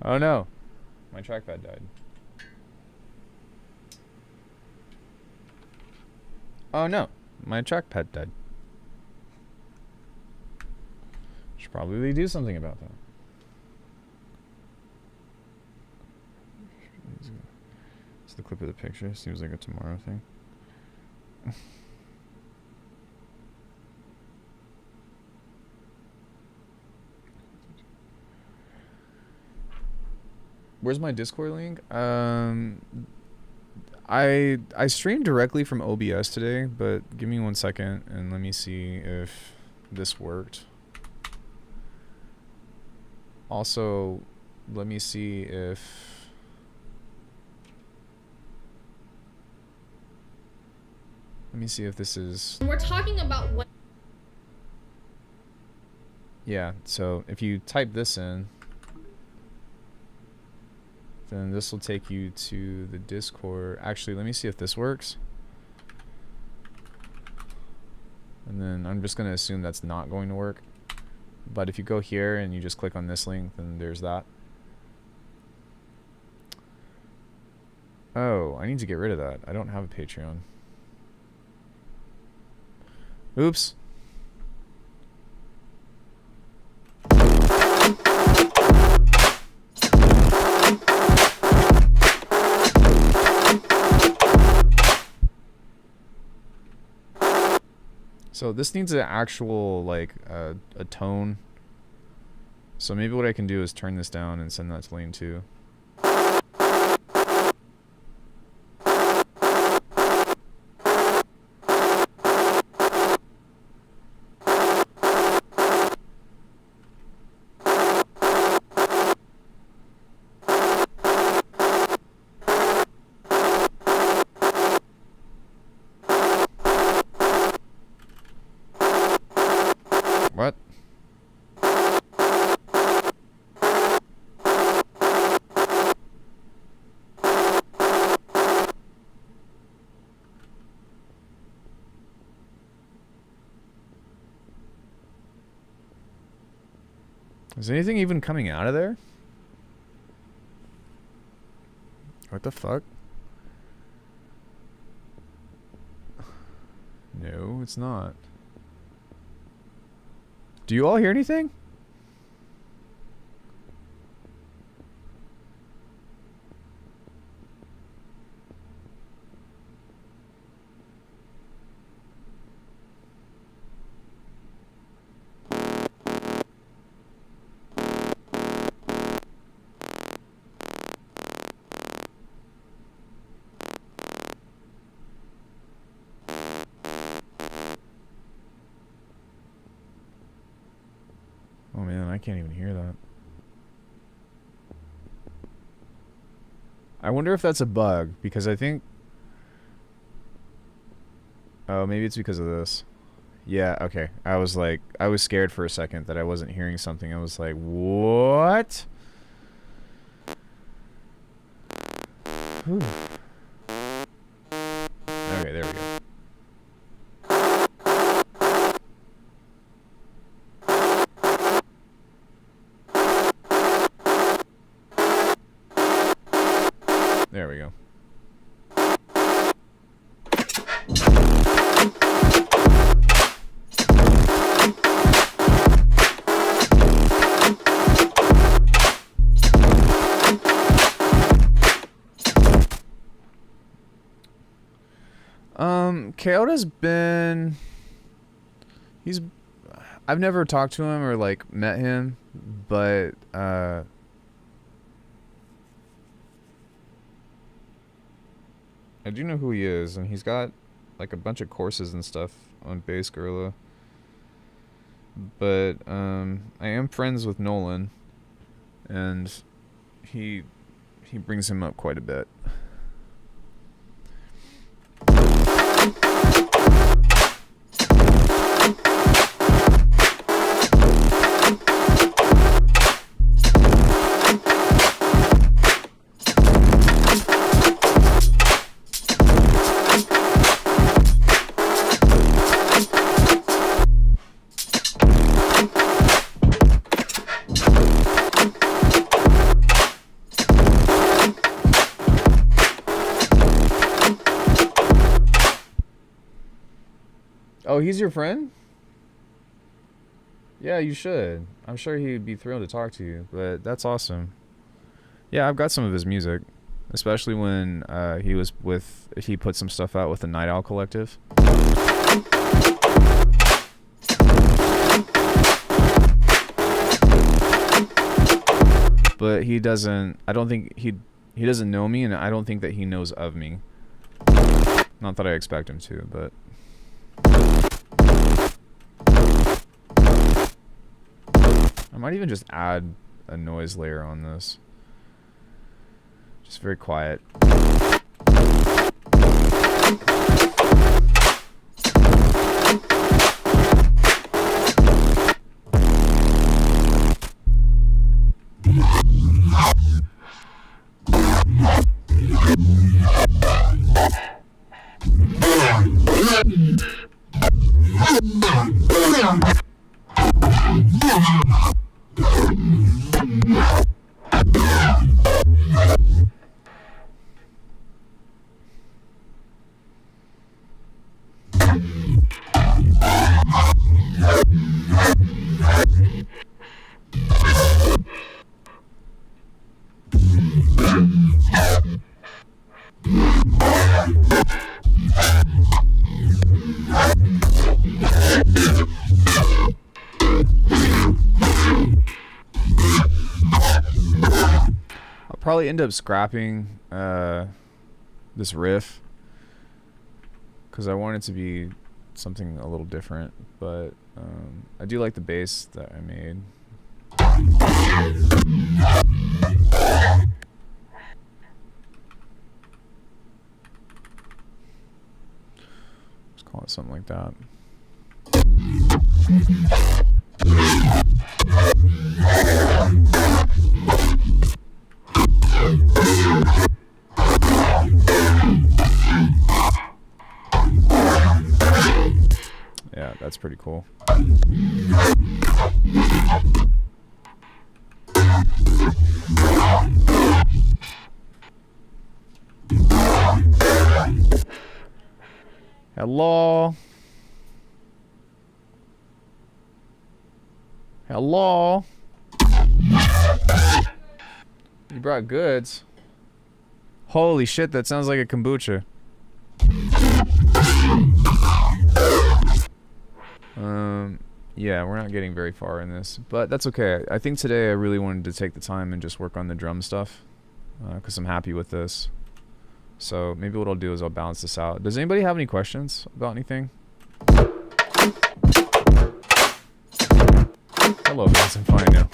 Oh no, my trackpad died. Oh no, my trackpad died. Should probably do something about that. It's the clip of the picture. Seems like a tomorrow thing. Where's my Discord link? I streamed directly from OBS today, but give me 1 second and let me see if this worked. Also, let me see if this is. We're talking about what. Yeah, so if you type this in, then this will take you to the Discord. Actually, let me see if this works. And then I'm just going to assume that's not going to work. But if you go here and you just click on this link, then there's that. Oh, I need to get rid of that. I don't have a Patreon. Oops. So this needs an actual, like, a tone. So maybe what I can do is turn this down and send that to lane 2. What? Is anything even coming out of there? What the fuck? No, it's not. Do you all hear anything? Oh man, I can't even hear that. I wonder if that's a bug, because I think... Oh, maybe it's because of this. Yeah, okay. I was scared for a second that I wasn't hearing something. I was like, what? Whew. Okay, there we go. There we go. Kyoto's been... I've never talked to him or like met him, but I do know who he is, and he's got like a bunch of courses and stuff on Bass Gorilla. But I am friends with Nolan, and he brings him up quite a bit. Oh, he's your friend? Yeah, you should. I'm sure he'd be thrilled to talk to you, but that's awesome. Yeah, I've got some of his music, especially when he put some stuff out with the Night Owl Collective. But I don't think he doesn't know me, and I don't think that he knows of me. Not that I expect him to, but I might even just add a noise layer on this. Just very quiet. Probably end up scrapping this riff because I want it to be something a little different, but I do like the bass that I made. Let's call it something like that. Yeah, that's pretty cool. Hello? Hello? You brought goods. Holy shit, that sounds like a kombucha. Yeah, we're not getting very far in this, but that's okay. I think today I really wanted to take the time and just work on the drum stuff, because I'm happy with this. So maybe what I'll do is I'll balance this out. Does anybody have any questions about anything? Hello, guys. I'm fine now.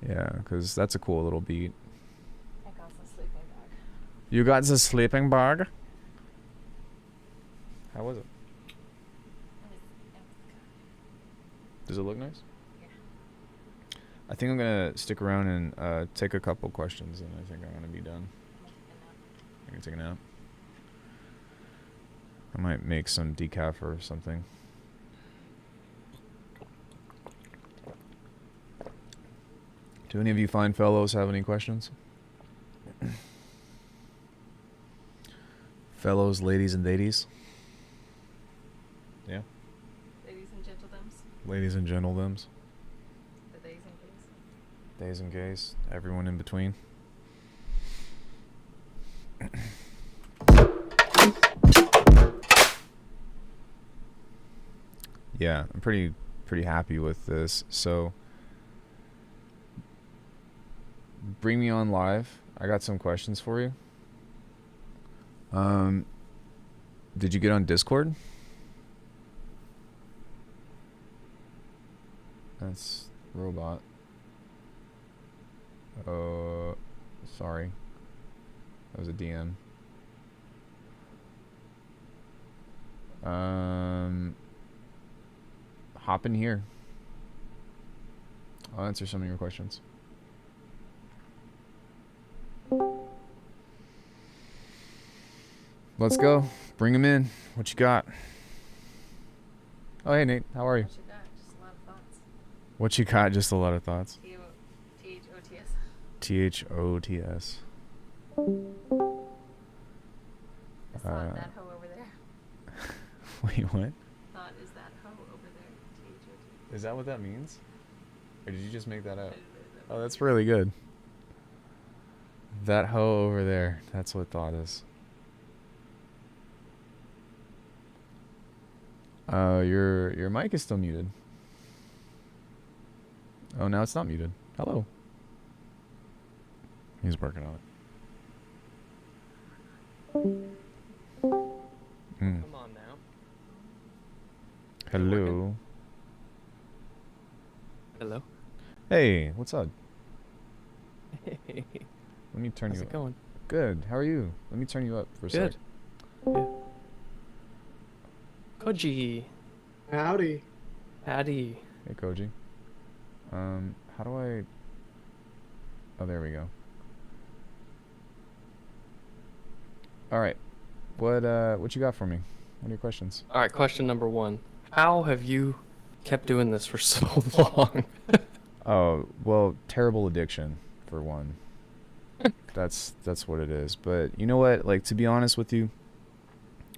Yeah, because that's a cool little beat. I got the sleeping bag. You got the sleeping bag? How was it? Does it look nice? Yeah. I think I'm gonna stick around and take a couple questions, and I think I'm gonna be done. I'm gonna take a nap. I might make some decaf or something. Do any of you fine fellows have any questions? Fellows, ladies, and ladies? Yeah? Ladies and gentledoms. Ladies and gentledoms. The days and gays. Days and gays. Everyone in between. Yeah, I'm pretty happy with this. So bring me on live. I got some questions for you. Did you get on Discord? That's robot. Sorry. That was a DM. Hop in here. I'll answer some of your questions. Let's go. Bring him in. What you got? Oh, hey, Nate. How are you? What you got? Just a lot of thoughts. What you got? Just a lot of thoughts. T-H-O-T-S. T-H-O-T-S. I thought that hoe over there. Wait, what? Thought is that hoe over there. T-H-O-T. Is that what that means? Or did you just make that up? I Oh, that's really good. That hoe over there. That's what thought is. Your mic is still muted. Oh, now it's not muted. Hello. He's working on it. Come on now. Hello. Hello. Hey, what's up? Hey. Let me turn How's you it up. going? Good. How are you? Let me turn you up for a Good. sec. Yeah. Koji. Howdy. Howdy. Hey, Koji. How do I... Oh, there we go. All right. What you got for me? What are your questions? All right, question number 1. How have you kept doing this for so long? Oh, well, terrible addiction for one. That's what it is. But you know what? Like, to be honest with you,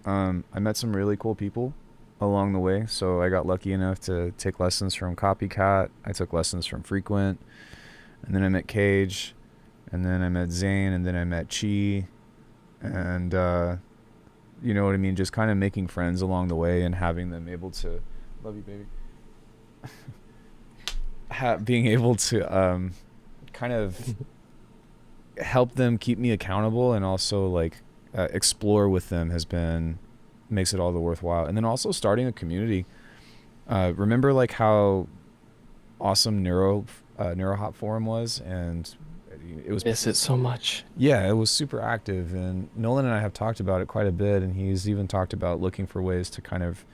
I met some really cool people along the way. So I got lucky enough to take lessons from Copycat. I took lessons from Frequent, and then I met Cage, and then I met Zane, and then I met Chi, and you know what I mean? Just kind of making friends along the way and having them able to, love you, baby. Being able to kind of help them keep me accountable and also like explore with them makes it all the worthwhile. And then also starting a community. Remember like how awesome NeuroHop forum was, and it was Miss it so much. Yeah, it was super active, and Nolan and I have talked about it quite a bit, and he's even talked about looking for ways to kind of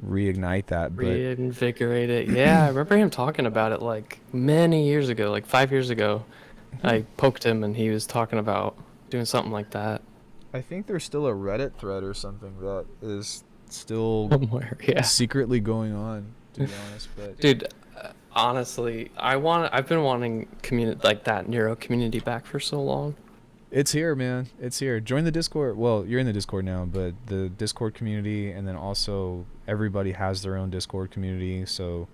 reignite that. But Reinvigorate it. Yeah, I remember him talking about it like many years ago, like 5 years ago. I poked him and he was talking about doing something like that. I think there's still a Reddit thread or something that is still Somewhere, yeah. secretly going on, to be honest. But Dude, honestly, I've been wanting like that neuro community back for so long. it's here, man. It's here. Join the Discord. Well, you're in the Discord now, but the Discord community, and then also everybody has their own Discord community. So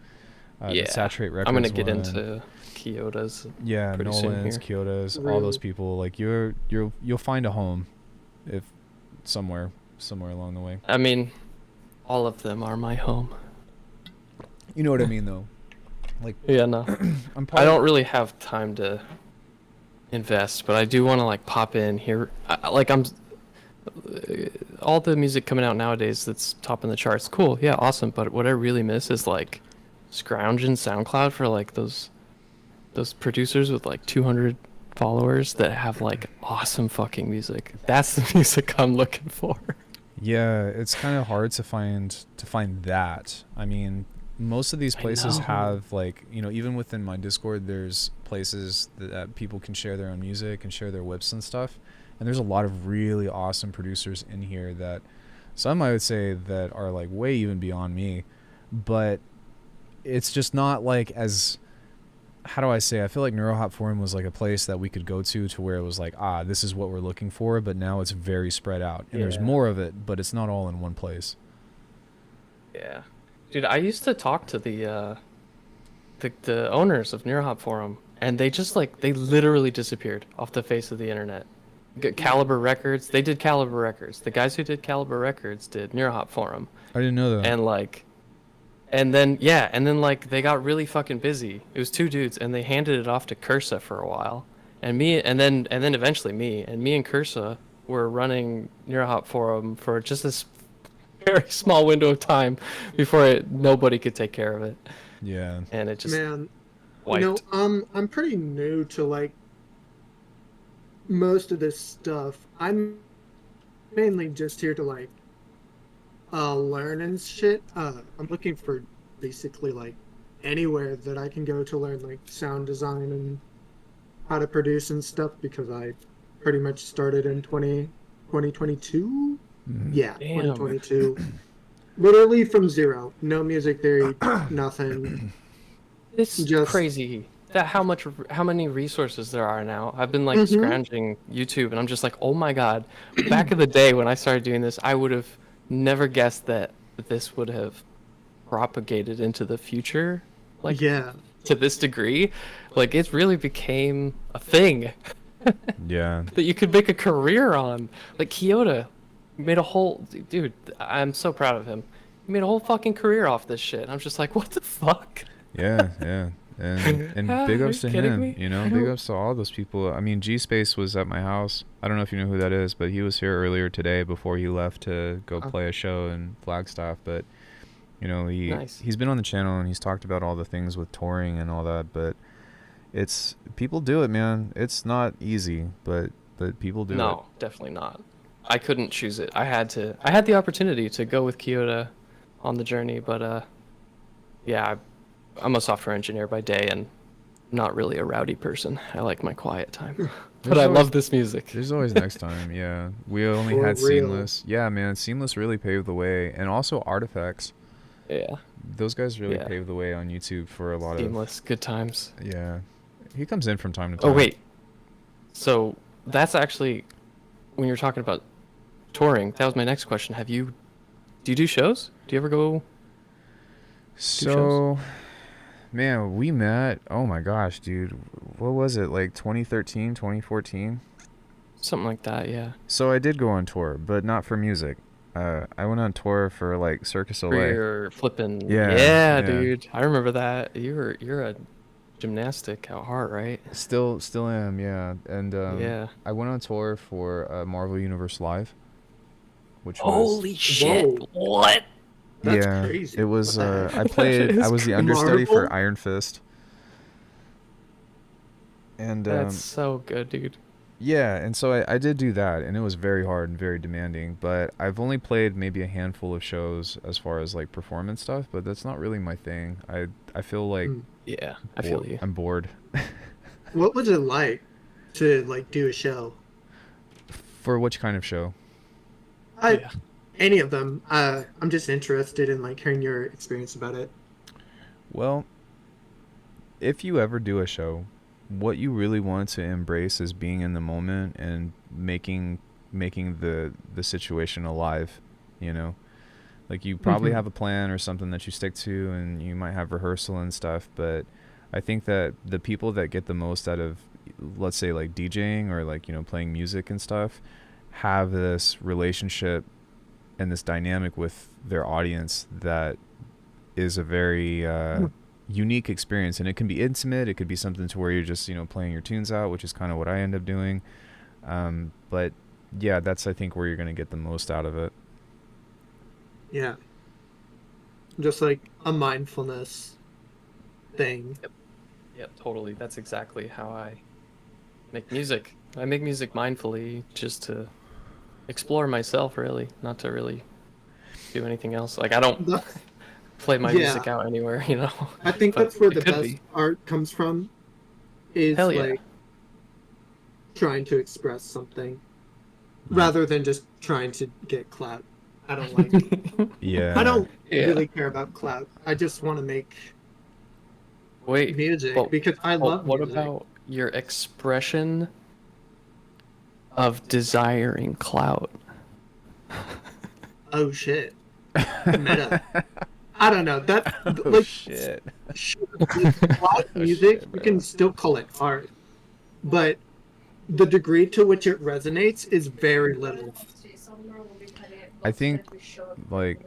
the Saturate Records I'm gonna get one, into Kyoto's. yeah, pretty soon Nolan's, here. Kyoto's, all Really? those people. Like you'll find a home, if somewhere along the way. I mean, all of them are my home. You know what I mean, though. Like Yeah, no. I'm I don't really have time to invest, but I do want to like pop in here. All the music coming out nowadays that's topping the charts. Cool, yeah, awesome. But what I really miss is like scrounging SoundCloud for like those producers with like 200 followers that have like awesome fucking music. That's the music I'm looking for. Yeah, it's kind of hard to find that. I mean, most of these I places know. have like, you know, even within my Discord, there's places that people can share their own music and share their whips and stuff. And there's a lot of really awesome producers in here that some I would say that are like way even beyond me, but it's just not like as, how do I say, I feel like NeuroHop Forum was like a place that we could go to where it was like, this is what we're looking for, but now it's very spread out and there's Yeah. more of it, but it's not all in one place. Yeah, dude, I used to talk to the owners of NeuroHop Forum, and they just like they literally disappeared off the face of the internet. Caliber Records. They did Caliber Records. The guys who did Caliber Records did Neurohop Forum, I didn't know that. and like, and then like they got really fucking busy. It was two dudes, and they handed it off to Cursa for a while, and then eventually me and Cursa were running Neurohop Forum for just this very small window of time before nobody could take care of it, Yeah. and it just Man, wiped. I'm pretty new to like most of this stuff. I'm mainly just here to like learn and shit. I'm looking for basically like anywhere that I can go to learn like sound design and how to produce and stuff because I pretty much started in 2022. Yeah, Damn. 2022. Literally from zero. No music theory, nothing. It's Just- crazy that how many resources there are now. I've been like Mhm. scrounging YouTube, and I'm just like, oh my god. Back in the day when I started doing this, I would have never guessed that this would have propagated into the future, like Yeah. to this degree. Like it really became a thing Yeah. that you could make a career on. Like Kyoto made a whole dude. I'm so proud of him. He made a whole fucking career off this shit. I'm just like, what the fuck? Yeah. Yeah. And big Are ups to you kidding him, me? you know, I big don't- ups to all those people. I mean, G Space was at my house. I don't know if you know who that is, but he was here earlier today before he left to go Oh. play a show in Flagstaff. But you know, Nice. he's been on the channel and he's talked about all the things with touring and all that. But it's people do it, man. It's not easy, but people do it. No, definitely not. I couldn't choose it. I had the opportunity to go with Kyoto on the journey, but yeah, I'm a software engineer by day and not really a rowdy person. I like my quiet time. But There's I always- love this music. There's always next time, yeah. We only For had real. Seamless. Yeah, man, Seamless really paved the way. And also Artifacts. Yeah, Those guys really Yeah. paved the way on YouTube for a lot seamless, good times. of... Yeah. He comes in from time to time. Oh wait, so that's actually when you're talking about touring. That was my next question. Do you do shows? Do you ever go? So, man, we met... Oh my gosh, dude. What was it? Like 2013, 2014? Something like that, yeah. So I did go on tour, but not for music. I went on tour for like Circus For Soleil. your flipping. Yeah, Yeah, yeah. dude. I remember that. You're a gymnastic at heart, right? Still am, yeah. And Yeah. I went on tour for Marvel Universe Live, which was Holy shit! Whoa. What? That's yeah, crazy. it was. What the heck? I played. That I is was the crazy. understudy for Marvel? Iron Fist. And That's so good, dude. yeah, and so I did do that, and it was very hard and very demanding. But I've only played maybe a handful of shows as far as like performance stuff. But that's not really my thing. I feel like Mm. Yeah, I feel bo- you. I'm bored. What was it like to like do a show? For which kind of show? Yeah. Any of them. I'm just interested in like hearing your experience about it. Well, if you ever do a show, what you really want to embrace is being in the moment and making the situation alive, you know? Like you probably Mhm. have a plan or something that you stick to and you might have rehearsal and stuff, but I think that the people that get the most out of, let's say like DJing or like, you know, playing music and stuff, have this relationship and this dynamic with their audience that is a very unique experience. And it can be intimate, it could be something to where you're just, you know, playing your tunes out, which is kind of what I end up doing. But yeah, that's I think where you're going to get the most out of it. Yeah. Just like a mindfulness thing. Yep, totally. That's exactly how I make music. I make music mindfully just to explore myself, really, not to really do anything else. Like I don't The- play my Yeah. music out anywhere, you know. I think But that's where it the could best be. art comes from. Is Hell yeah. like trying to express something rather than just trying to get clout. I don't like Yeah. I don't Yeah. really care about clout. I just want to make Wait, music well, because I well, love what music. about your expression of desiring clout? Oh shit. Meta. I don't know. That Oh, like shit. sure, with clout Oh, music, shit, you bro. can still call it art. But the degree to which it resonates is very little. I think like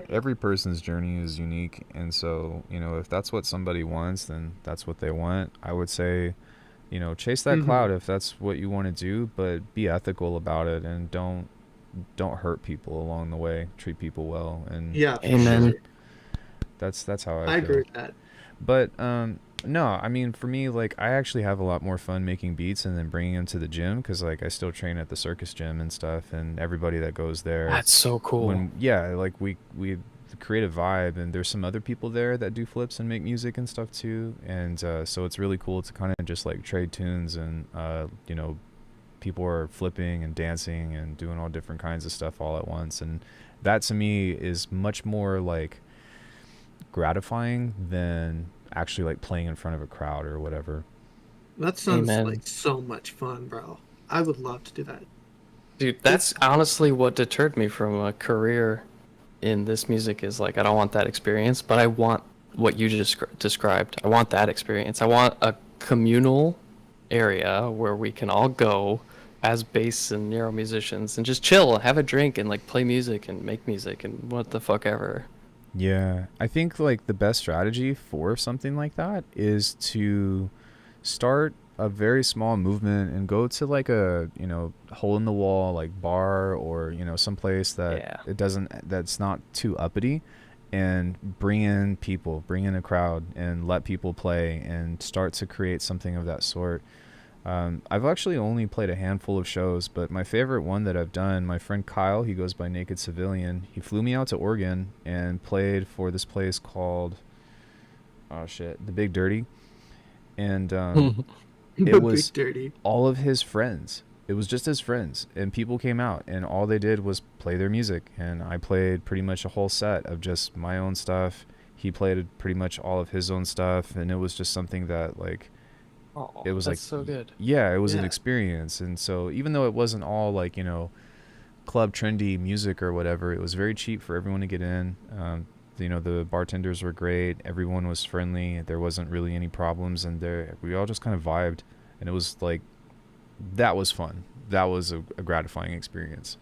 every person's journey is unique, and so if that's what somebody wants, then that's what they want. I would say chase that Hmm. cloud if that's what you want to do, but be ethical about it and don't hurt people along the way. Treat people well, and Yeah, for Amen. sure. that's how I I agree feel. with that. But no, I mean for me, like I actually have a lot more fun making beats and then bringing them to the gym because like I still train at the circus gym and stuff, and everybody that goes there, That's so cool. when like we create a vibe, and there's some other people there that do flips and make music and stuff too, and so it's really cool to kind of just like trade tunes, and people are flipping and dancing and doing all different kinds of stuff all at once, and that to me is much more like gratifying than actually like playing in front of a crowd or whatever. That sounds Amen. like so much fun, bro. I would love to do that. Dude, Just that's honestly what deterred me from a career in this music is like I don't want that experience, but I want what you just described. I want that experience. I want a communal area where we can all go as bass and neuro musicians and just chill, have a drink and like play music and make music and what the fuck ever. Yeah, I think like the best strategy for something like that is to start a very small movement and go to like a hole in the wall like bar, or someplace that Yeah. that's not too uppity, and bring in a crowd and let people play and start to create something of that sort. I've actually only played a handful of shows, but my favorite one that I've done, my friend Kyle, he goes by Naked Civilian. He flew me out to Oregon and played for this place called, oh shit, The Big Dirty. And it the big was dirty. all of his friends. It was just his friends, and people came out, and all they did was play their music. And I played pretty much a whole set of just my own stuff. He played pretty much all of his own stuff, and it was just something that like Oh, it was like that's so good. yeah, it was an Yeah. experience. And so even though it wasn't all like club trendy music or whatever, it was very cheap for everyone to get in. The bartenders were great, everyone was friendly, there wasn't really any problems, and there we all just kind of vibed, and it was like that was fun. That was a gratifying experience.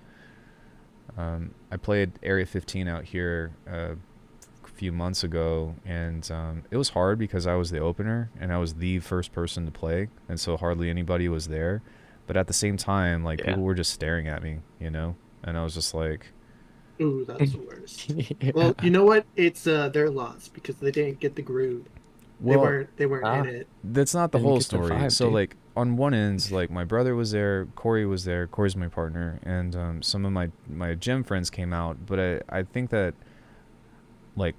I played Area 15 out here a few months ago, and it was hard because I was the opener and I was the first person to play, and so hardly anybody was there. But at the same time, like Yeah. people were just staring at me, and I was just like, Ooh, that's the worst. Yeah. Well, you know what? It's their loss because they didn't get the groove. They well, weren't they weren't in Ah, it. that's not the didn't whole get the story. vibe, So dude. like on one end, like my brother was there, Corey was there. Corey's my partner, and some of my gym friends came out. But I think that like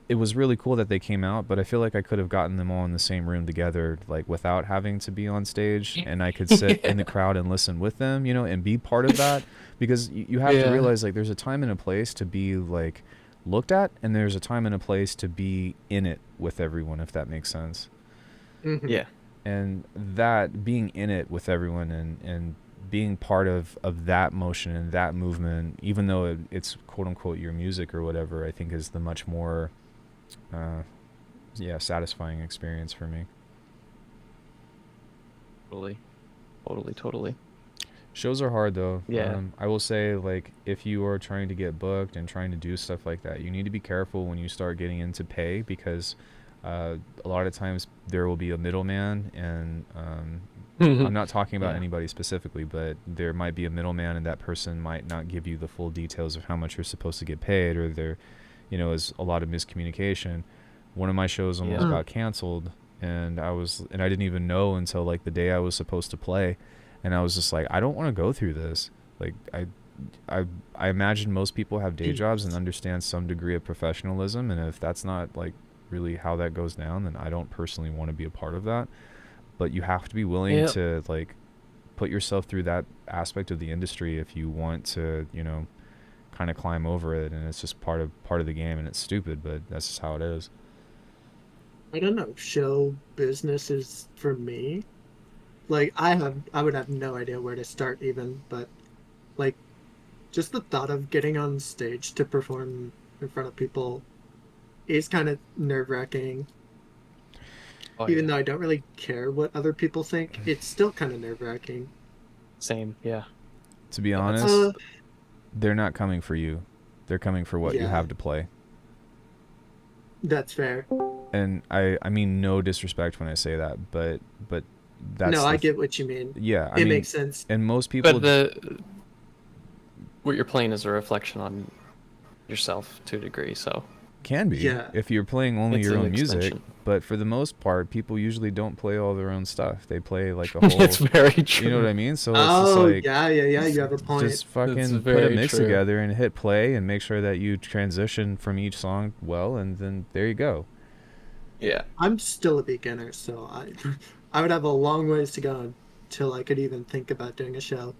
it was really cool that they came out, but I feel like I could have gotten them all in the same room together, like without having to be on stage, and I could sit in the crowd and listen with them, and be part of that, because you have to Yeah. realize like there's a time and a place to be like looked at, and there's a time and a place to be in it with everyone, if that makes sense. Hmm. Yeah. And that being in it with everyone, and being part of that motion and that movement, even though it's quote unquote your music or whatever, I think is the much more uh, yeah, satisfying experience for me. Totally. Totally. Totally. Shows are hard though. Yeah. I will say, like, if you are trying to get booked and trying to do stuff like that, you need to be careful when you start getting into pay, because a lot of times there will be a middleman, and I'm not talking about Yeah. anybody specifically, but there might be a middleman, and that person might not give you the full details of how much you're supposed to get paid, or there, is a lot of miscommunication. One of my shows almost Yeah. got canceled, and I didn't even know until like the day I was supposed to play, and I was just like, I don't want to go through this. Like I imagine most people have day jobs and understand some degree of professionalism, and if that's not like really how that goes down, then I don't personally want to be a part of that. But you have to be willing Yep. to like put yourself through that aspect of the industry if you want to, kind of climb over it, and it's just part of the game, and it's stupid, but that's just how it is. I don't know. Show business is for me. Like I would have no idea where to start even, but like just the thought of getting on stage to perform in front of people is kind of nerve-wracking. Oh even yeah. though I don't really care what other people think, it's still kind of nerve-wracking. Same. Yeah. To be That's honest, they're not coming for you. They're coming for what you Yeah. have to play. That's fair. And I mean no disrespect when I say that, but that's No, the I get what you mean. yeah, I It mean, makes sense. and most people but what you're playing is a reflection on yourself to a degree. So can be Yeah. if you're playing only it's your an own music, extension. but for the most part, people usually don't play all their own stuff. They play like a whole, It's very true. you know what I mean? So it's just Oh, like yeah, you have a point. just fucking put a very mix true. together and hit play and make sure that you transition from each song well, and then there you go. Yeah. I'm still a beginner, so I would have a long ways to go until I could even think about doing a show.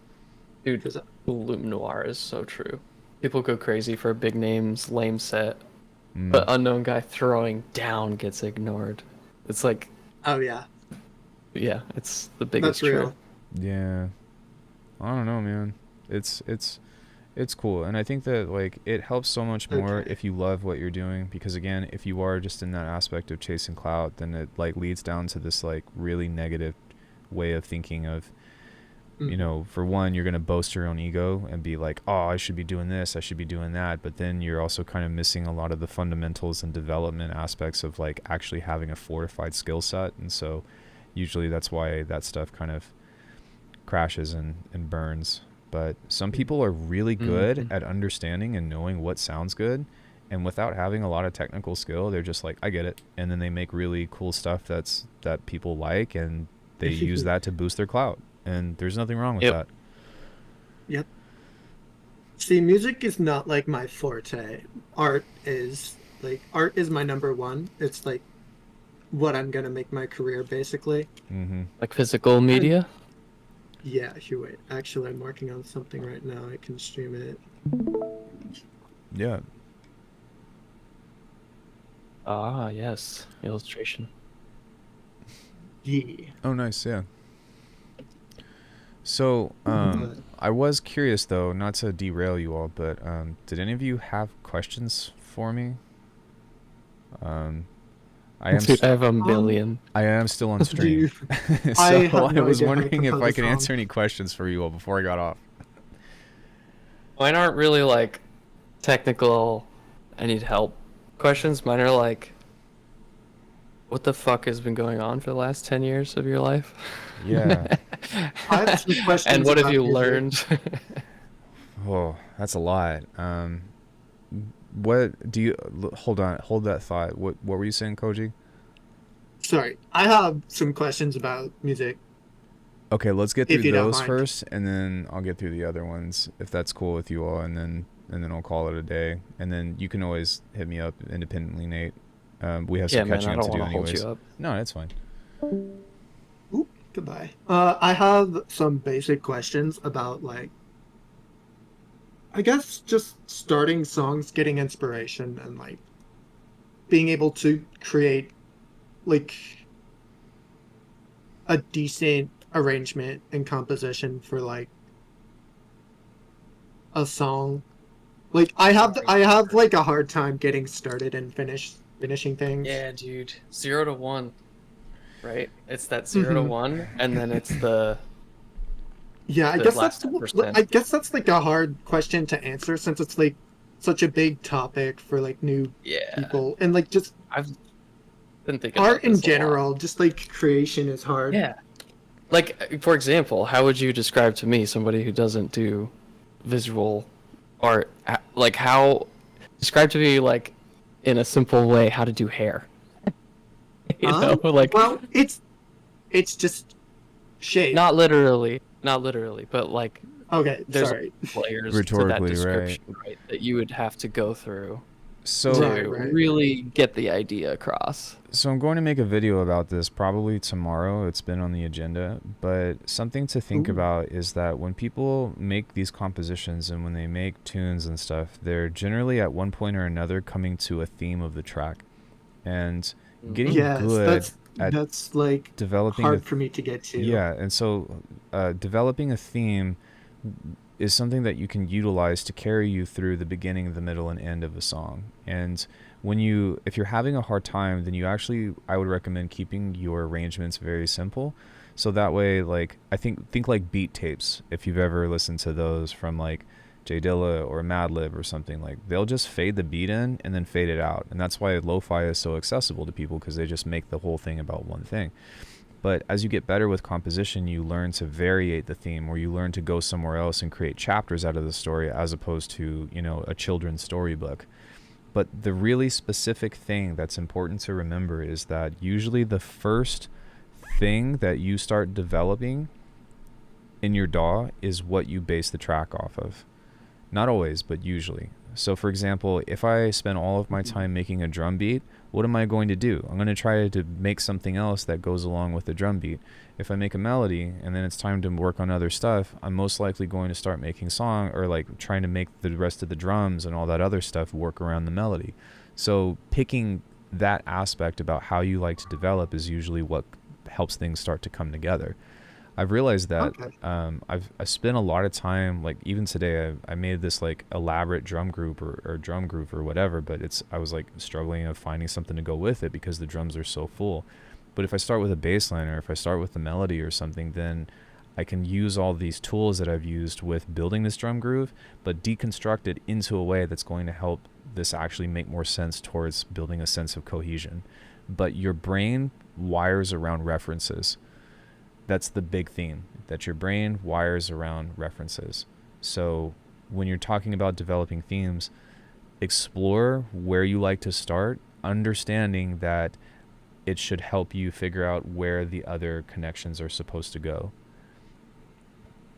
Dude, 'Cause Loom Noir is so true. People go crazy for big names, lame set, Mm. but unknown guy throwing down gets ignored. It's like, oh yeah, yeah, it's the biggest that's real. Yeah, I don't know, man. It's cool, and I think that like it helps so much more Okay. if you love what you're doing, because again, if you are just in that aspect of chasing clout, then it like leads down to this like really negative way of thinking of, you know, for one, you're going to boast your own ego and be like, oh, I should be doing this, I should be doing that, but then you're also kind of missing a lot of the fundamentals and development aspects of like actually having a fortified skill set. And so usually that's why that stuff kind of crashes and burns. But some people are really good Mhm. at understanding and knowing what sounds good, and without having a lot of technical skill, they're just like, I get it, and then they make really cool stuff that people like, and they use that to boost their clout, and there's nothing wrong with Yep. that. Yep. See, music is not like my forte. Art is my number one. It's like what I'm gonna make my career basically. Mm-hmm. Like physical media. Yeah, here, wait. Actually, I'm working on something right now. I can stream it. Yeah. Ah, yes, illustration. Yeah. Oh, nice. Yeah. So, But I was curious though, not to derail you all, but did any of you have questions for me? I am Dude, I have a million. I am still on do stream, you, so I have I no was idea how to wondering if compose I a could song. answer any questions for you all before I got off. Mine aren't really like technical, I need help questions. Mine are like, what the fuck has been going on for the last 10 years of your life? Yeah. I have some questions And what have about you music. learned? Oh, that's a lot. What do you hold on? Hold that thought. What were you saying, Koji? Sorry, I have some questions about music. Okay, let's get If through you don't those mind. first, and then I'll get through the other ones if that's cool with you all, and then I'll call it a day. And then you can always hit me up independently, Nate. We have Yeah, some man, catching I up don't to do want to hold anyways. you up. No, that's fine. Oop, goodbye. I have some basic questions about like, I guess just starting songs, getting inspiration, and like being able to create like a decent arrangement and composition for like a song. Like I have like a hard time getting started and finishing things. Yeah, dude. 0 to 1. Right? It's that 0 to Mhm. 1, and then it's the Yeah, I the guess last that's 10%. I guess that's like a hard question to answer since it's like such a big topic for like new yeah. people and like just I've been thinking art about in this a lot. general, just like creation is hard. Yeah. Like, for example, how would you describe to me somebody who doesn't do visual art? Like, how describe to me like in a simple way how to do hair? You know, like well, it's just shape. not literally, but like Okay, there's sorry. layers to that Rhetorically, right. description, right? That you would have to go through So to Right. really get the idea across. So I'm going to make a video about this probably tomorrow. It's been on the agenda, but something to think Ooh. about is that when people make these compositions and when they make tunes and stuff, they're generally at one point or another coming to a theme of the track. And getting Yes, good at that's like developing hard for me to get to. yeah, and so developing a theme is something that you can utilize to carry you through the beginning, the middle, and end of a song. And if you're having a hard time, then I would recommend keeping your arrangements very simple. So that way, like, think like beat tapes. If you've ever listened to those from like J Dilla or Madlib or something, like they'll just fade the beat in and then fade it out. And that's why lo-fi is so accessible to people, because they just make the whole thing about one thing. But as you get better with composition, you learn to variate the theme, or you learn to go somewhere else and create chapters out of the story, as opposed to, a children's storybook. But the really specific thing that's important to remember is that usually the first thing that you start developing in your DAW is what you base the track off of. Not always, but usually. So for example, if I spend all of my time making a drum beat, what am I going to do? I'm going to try to make something else that goes along with the drum beat. If I make a melody and then it's time to work on other stuff, I'm most likely going to start making song, or like trying to make the rest of the drums and all that other stuff work around the melody. So picking that aspect about how you like to develop is usually what helps things start to come together. I've realized that I spent a lot of time, like even today, I made this like elaborate drum group or drum groove or whatever, but I was like struggling of finding something to go with it because the drums are so full. But if I start with a bass line, or if I start with the melody or something, then I can use all these tools that I've used with building this drum groove, but deconstruct it into a way that's going to help this actually make more sense towards building a sense of cohesion. But your brain wires around references. That's the big theme, that your brain wires around references. So when you're talking about developing themes, explore where you like to start, understanding that it should help you figure out where the other connections are supposed to go.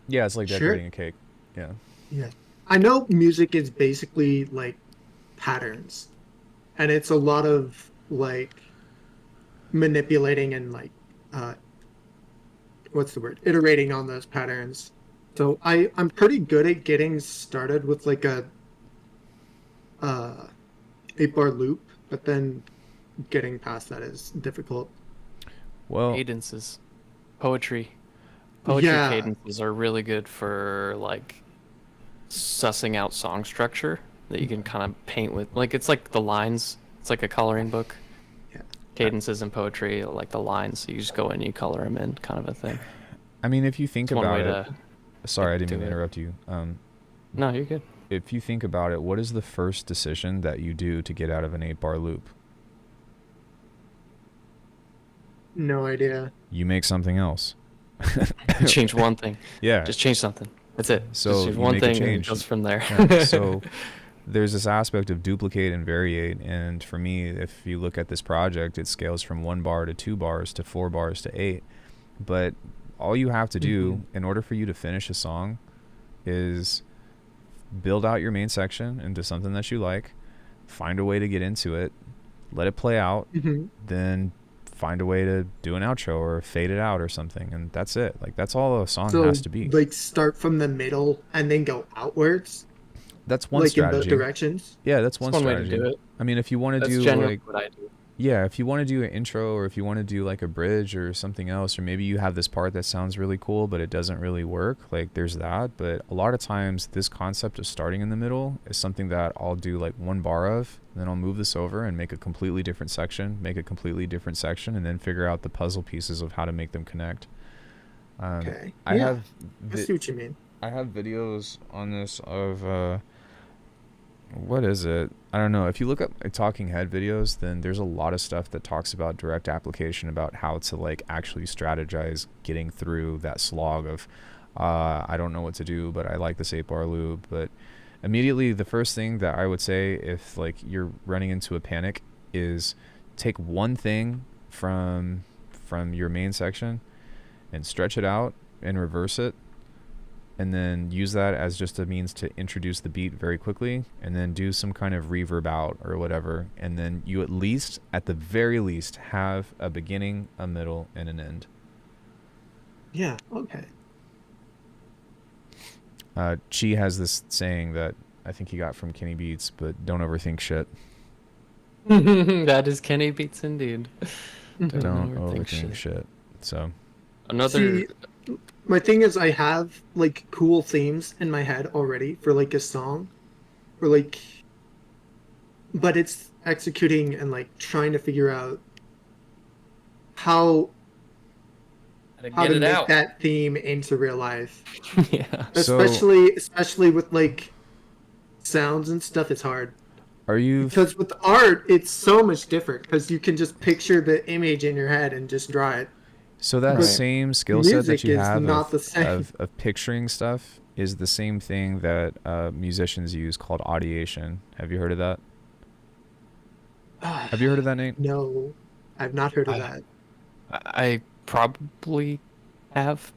Yeah, it's like decorating a cake. Yeah. Yeah. I know music is basically like patterns, and it's a lot of like manipulating and like what's the word? Iterating on those patterns. So I'm pretty good at getting started with like a 8-bar loop, but then getting past that is difficult. Well, Cadences, poetry Yeah. cadences are really good for like sussing out song structure that you can kind of paint with. Like it's like the lines. It's like a coloring book. Yeah. Cadences in poetry, like the lines. So you just go in, you color them in, kind of a thing. I mean, if you think It's one about way it, to sorry, I didn't do mean to it. interrupt you. No, you're good. If you think about it, what is the first decision that you do to get out of an 8-bar loop? No idea. You make something else. Change one thing. Yeah. Just change something. That's it. So just change you one make a thing and it change. goes from there. Yeah, so there's this aspect of duplicate and variate, and for me, if you look at this project, it scales from 1 bar to 2 bars to 4 bars to 8. But all you have to do in order for you to finish a song is build out your main section into something that you like, find a way to get into it, let it play out, then find a way to do an outro or fade it out or something, and that's it. Like that's all a song has to be. Like start from the middle and then go outwards, That's one like strategy. in both directions. Yeah, that's one That's one way strategy. to do it. I mean, if you want to That's do generally like, what I do. yeah, if you want to do an intro, or if you want to do like a bridge or something else, or maybe you have this part that sounds really cool but it doesn't really work, like there's that. But a lot of times this concept of starting in the middle is something that I'll do like 1 bar of, then I'll move this over and make a completely different section, make a completely different section, and then figure out the puzzle pieces of how to make them connect. Okay. I Yeah, have I see what you mean. I have videos on this of what is it? I don't know. If you look up talking head videos, then there's a lot of stuff that talks about direct application, about how to like actually strategize getting through that slog of I don't know what to do, but I like this 8-bar loop. But immediately the first thing that I would say, if like you're running into a panic, is take one thing from your main section and stretch it out and reverse it, and then use that as just a means to introduce the beat very quickly, and then do some kind of reverb out or whatever, and then you at the very least have a beginning, a middle, and an end. Yeah. Okay. Chi has this saying that I think he got from Kenny Beats, but don't overthink shit. That is Kenny Beats indeed. Don't overthink overthink shit. So Another. See, my thing is I have like cool themes in my head already for like a song, or like but it's executing and like trying to figure out how Gotta how get to it make out. that theme into real life. Yeah. So Especially with like sounds and stuff, it's hard. are you? Because with art, it's so much different because you can just picture the image in your head and just draw it. So that But Right. same skill set that music you is have not the same. of picturing stuff is the same thing that musicians use called audiation. Have you heard of that? Have you heard of that, Nate? No, I've not heard of I that. I probably have,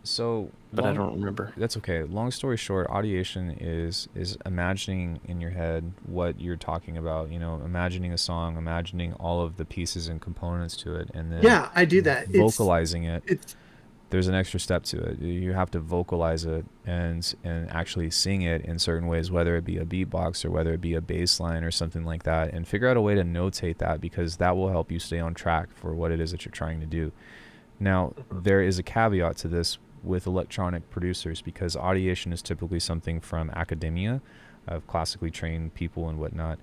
So but I long, don't remember. that's okay. Long story short, audiation is imagining in your head what you're talking about. You know, imagining a song, imagining all of the pieces and components to it, and then Yeah, I do that. vocalizing it. It's There's an extra step to it. You have to vocalize it and actually sing it in certain ways, whether it be a beatbox or whether it be a bass line or something like that, and figure out a way to notate that, because that will help you stay on track for what it is that you're trying to do. Now, there is a caveat to this with electronic producers, because audiation is typically something from academia, of classically trained people and whatnot.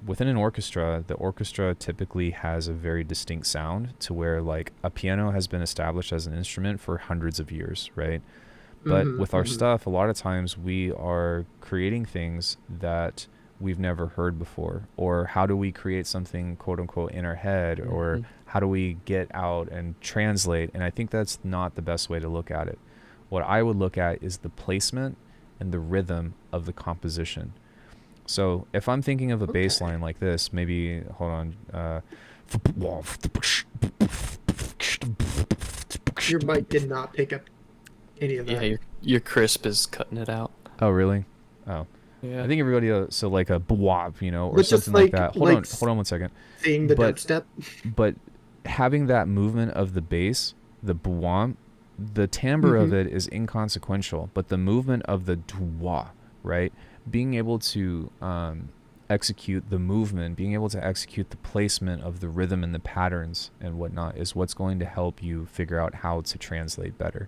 Within an orchestra, the orchestra typically has a very distinct sound, to where like a piano has been established as an instrument for hundreds of years, right? But with our stuff, a lot of times we are creating things that we've never heard before, or how do we create something quote unquote in our head, or how do we get out and translate? And I think that's not the best way to look at it. What I would look at is the placement and the rhythm of the composition. So if I'm thinking of a bass line like this, maybe, hold on. Your mic did not pick up any of Yeah, that. your crisp is cutting it out. Oh, really? Oh. Yeah. I think everybody, so like a bwop, you know, or But just something like like- that. Hold like on, hold on one second. Seeing the But- dubstep. But having that movement of the bass, the bwomp, the timbre of it is inconsequential, but the movement of the dwa, right? Being able to execute the movement, being able to execute the placement of the rhythm and the patterns and whatnot is what's going to help you figure out how to translate better.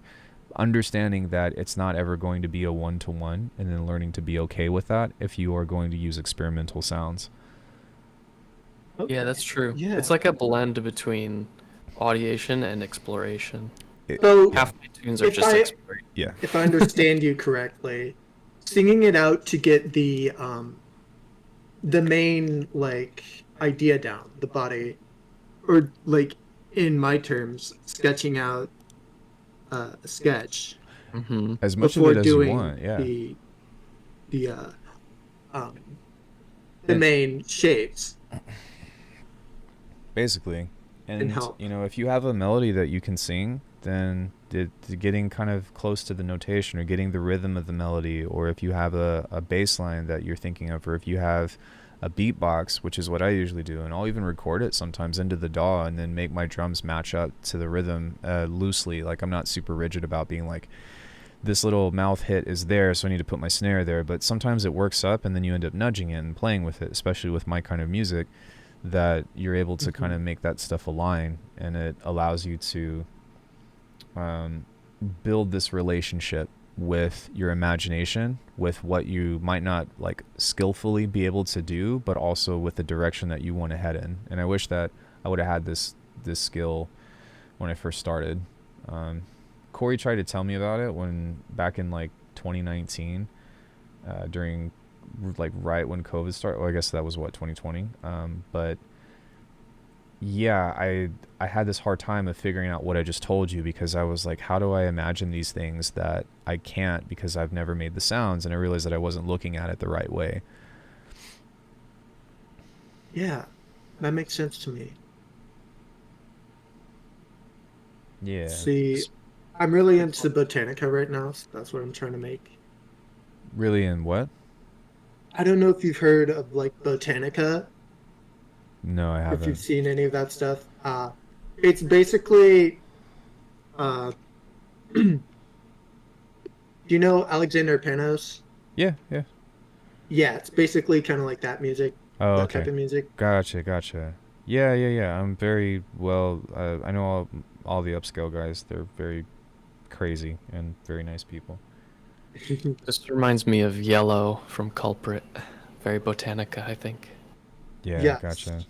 Understanding that it's not ever going to be a one-to-one, and then learning to be okay with that if you are going to use experimental sounds. Yeah, that's true. Yeah. It's like a blend between audiation and exploration. So Half my tunes are If just I- exploration. Yeah. if I understand you correctly, singing it out to get the main like idea down, the body, or like in my terms, sketching out a sketch Mm-hmm. As much of before it as you doing want, yeah. the And- main shapes. Basically. And help. you know, if you have a melody that you can sing, then getting kind of close to the notation, or getting the rhythm of the melody, or if you have a bass line that you're thinking of, or if you have a beatbox, which is what I usually do, and I'll even record it sometimes into the DAW and then make my drums match up to the rhythm loosely. Like, I'm not super rigid about being like, this little mouth hit is there, so I need to put my snare there. But sometimes it works up, and then you end up nudging it and playing with it, especially with my kind of music, that you're able to kind of make that stuff align, and it allows you to build this relationship with your imagination, with what you might not like skillfully be able to do, but also with the direction that you want to head in. And I wish that I would have had this skill when I first started. Corey tried to tell me about it back in like 2019, during like right when COVID started. Well, I guess that was 2020. But yeah, I had this hard time of figuring out what I just told you, because I was like, how do I imagine these things that I can't, because I've never made the sounds, and I realized that I wasn't looking at it the right way. Yeah, that makes sense to me. Yeah. See, I'm really into Botanica right now, so that's what I'm trying to make. Really, in what? I don't know if you've heard of like Botanica, No, I if you've haven't. seen any of that stuff. It's basically, do you know Alexander Panos? Yeah, yeah. Yeah, it's basically kind of like that music, Oh, that okay. type of music. Gotcha. Yeah. I'm very well. I know all the upscale guys. They're very crazy and very nice people. This reminds me of Yellow from Culprit. very botanica, I think. Yeah, Yes. gotcha.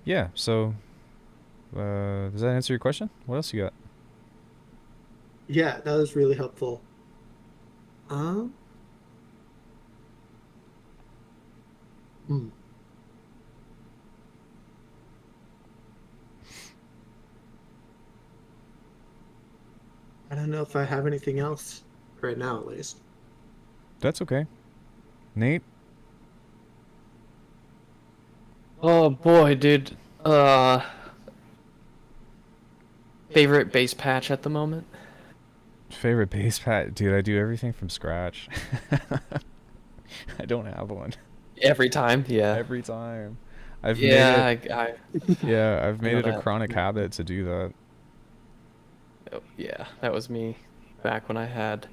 Yeah. So, does that answer your question? What else you got? Yeah, that was really helpful. Um, hmm. I don't know if I have anything else right now, at least. That's okay. Nate. Oh boy, dude. Favorite bass patch at the moment? Favorite bass pat, dude. I do everything from scratch. I don't have one. Every time, yeah. Every time. I've made Yeah, it. I Yeah, I've I made know it a that. chronic habit to do that. Oh, yeah, that was me back when I had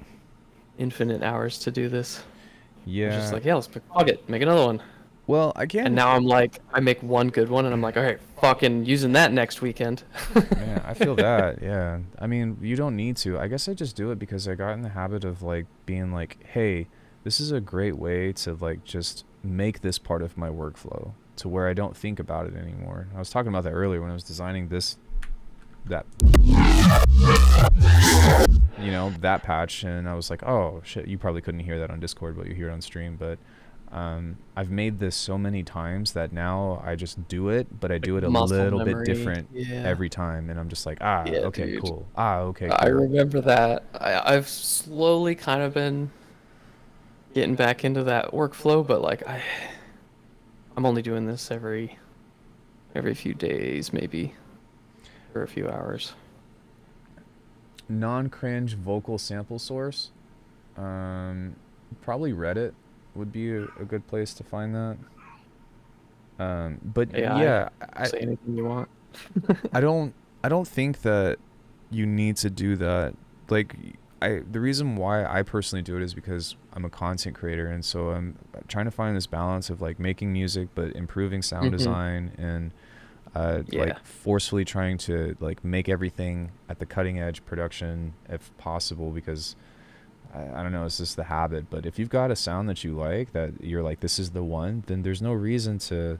infinite hours to do this. I was just Yeah. like, yeah, fuck it, make another one. Well, I And can. now I'm like, I make one good one, and I'm like, all right, fucking using that next weekend. Man, I feel that. Yeah. I mean, you don't need to. I guess I just do it because I got in the habit of like being like, hey, this is a great way to like just make this part of my workflow to where I don't think about it anymore. I was talking about that earlier when I was designing that that patch, and I was like, oh shit, you probably couldn't hear that on Discord, but you hear it on stream. But I've made this so many times that now I just do it, but I do it a Muscle little bit memory. different Yeah. every time, and I'm just like, Yeah, okay, dude. cool. Okay, I cool. remember that. I've slowly kind of been getting back into that workflow, but like I'm only doing this every few days, maybe, for a few hours. Non-cringe vocal sample source. Probably Reddit would be a good place to find that. But AI, yeah, say anything you want. I don't think that you need to do that. Like the reason why I personally do it is because I'm a content creator, and so I'm trying to find this balance of like making music but improving sound design and like forcefully trying to like make everything at the cutting edge production if possible, because I don't know, it's just the habit. But if you've got a sound that you like, that you're like, this is the one, then there's no reason to,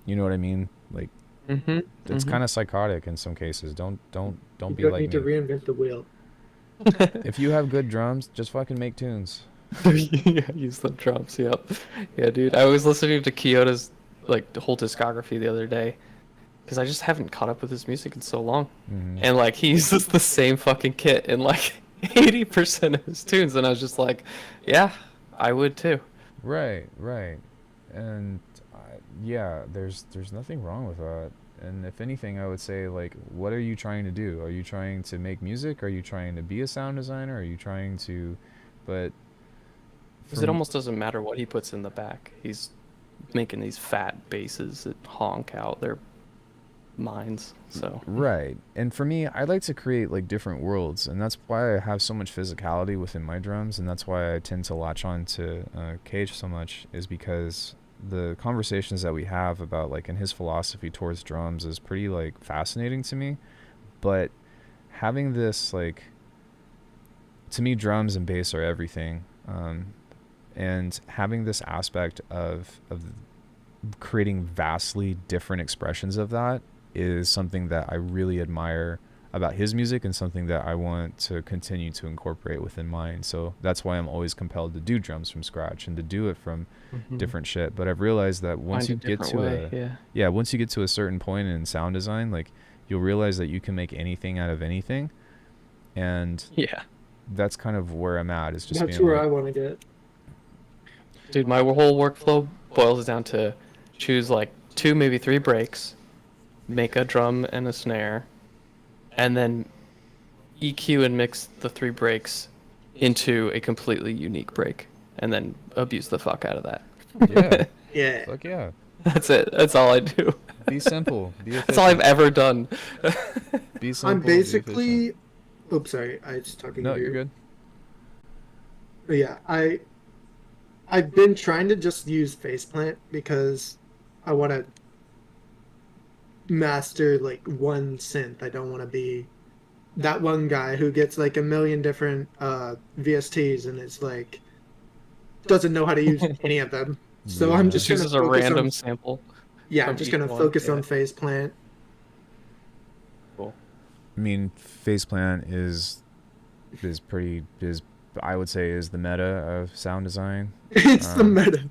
you know what I mean? Like, it's kind of psychotic in some cases. Don't You be don't like need to me. reinvent the wheel. If you have good drums, just fucking make tunes. Yeah, use the drums. Yep. Yeah, dude. I was listening to Kyoto's like whole discography the other day because I just haven't caught up with his music in so long, and like he uses the same fucking kit in like 80% of his tunes, and I was just like, yeah, I would too. Right, and yeah, there's nothing wrong with that. And if anything, I would say, like, what are you trying to do? Are you trying to make music? Are you trying to be a sound designer? Are you trying to, but Because it almost doesn't matter what he puts in the back. He's making these fat basses that honk out their minds. So right. And for me, I like to create like different worlds, and that's why I have so much physicality within my drums, and that's why I tend to latch on to Cage so much, is because the conversations that we have about like in his philosophy towards drums is pretty like fascinating to me. But having this, like, to me, drums and bass are everything, and having this aspect of creating vastly different expressions of that is something that I really admire about his music, and something that I want to continue to incorporate within mine. So that's why I'm always compelled to do drums from scratch and to do it from different shit. But I've realized that once you get to once you get to a certain point in sound design, like, you'll realize that you can make anything out of anything. And that's kind of where I'm at, is just That's being where like, I want to get. dude, my whole workflow boils down to choose like 2, maybe 3 breaks, make a drum and a snare, and then EQ and mix the 3 breaks into a completely unique break, and then abuse the fuck out of that. yeah, Yeah. fuck yeah. That's it. That's all I do. Be simple. Be efficient. That's all I've ever done. Be simple. I'm be basically. efficient. Oops, sorry. I was talking No, to you. you're good. But yeah, I've been trying to just use faceplant because I want to master like one synth. I don't want to be that one guy who gets like a million different VSTs and it's like doesn't know how to use any of them. So I'm Yeah. just Just gonna uses a focus random on sample. yeah, I'm from just each gonna one, focus yeah. on phase plant. Cool. I mean, faceplant is pretty is I would say is the meta of sound design. It's the Um, meta.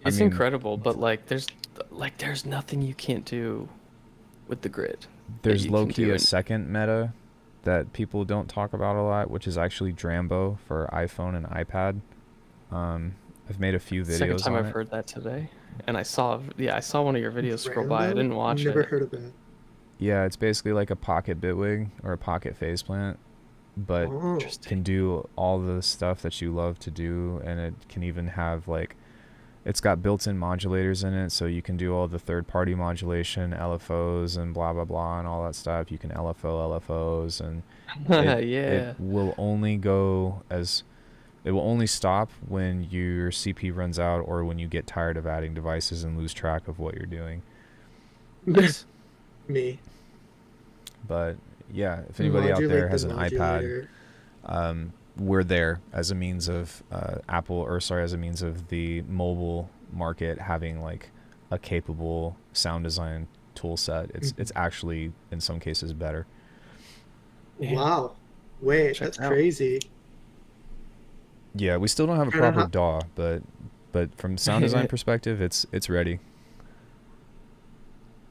I It's mean, incredible, but there's nothing you can't do with the grid that there's you low can key do a in. second meta that people don't talk about a lot, which is actually Drambo for iPhone and iPad. I've made a few Second videos time on I've it. heard that today, and I saw one of your videos scroll by. I Rambo? didn't watch Never it. heard of that. Yeah, it's basically like a pocket bitwig or a pocket faceplant, but Oh, Interesting. can do all the stuff that you love to do, and it can even have like it's got built-in modulators in it, so you can do all the third-party modulation, LFOs, and blah blah blah, and all that stuff. You can LFOs, and it Yeah. will only go as it will only stop when your CP runs out or when you get tired of adding devices and lose track of what you're doing. Nice. me. But yeah, if anybody out there Modulate the has an iPad, modulator. we're there as a means of as a means of the mobile market having like a capable sound design tool set. It's actually in some cases better. Yeah. Wow. Wait, Check that's it out. crazy. Yeah, we still don't have a I don't proper know DAW, but from sound design perspective, it's ready.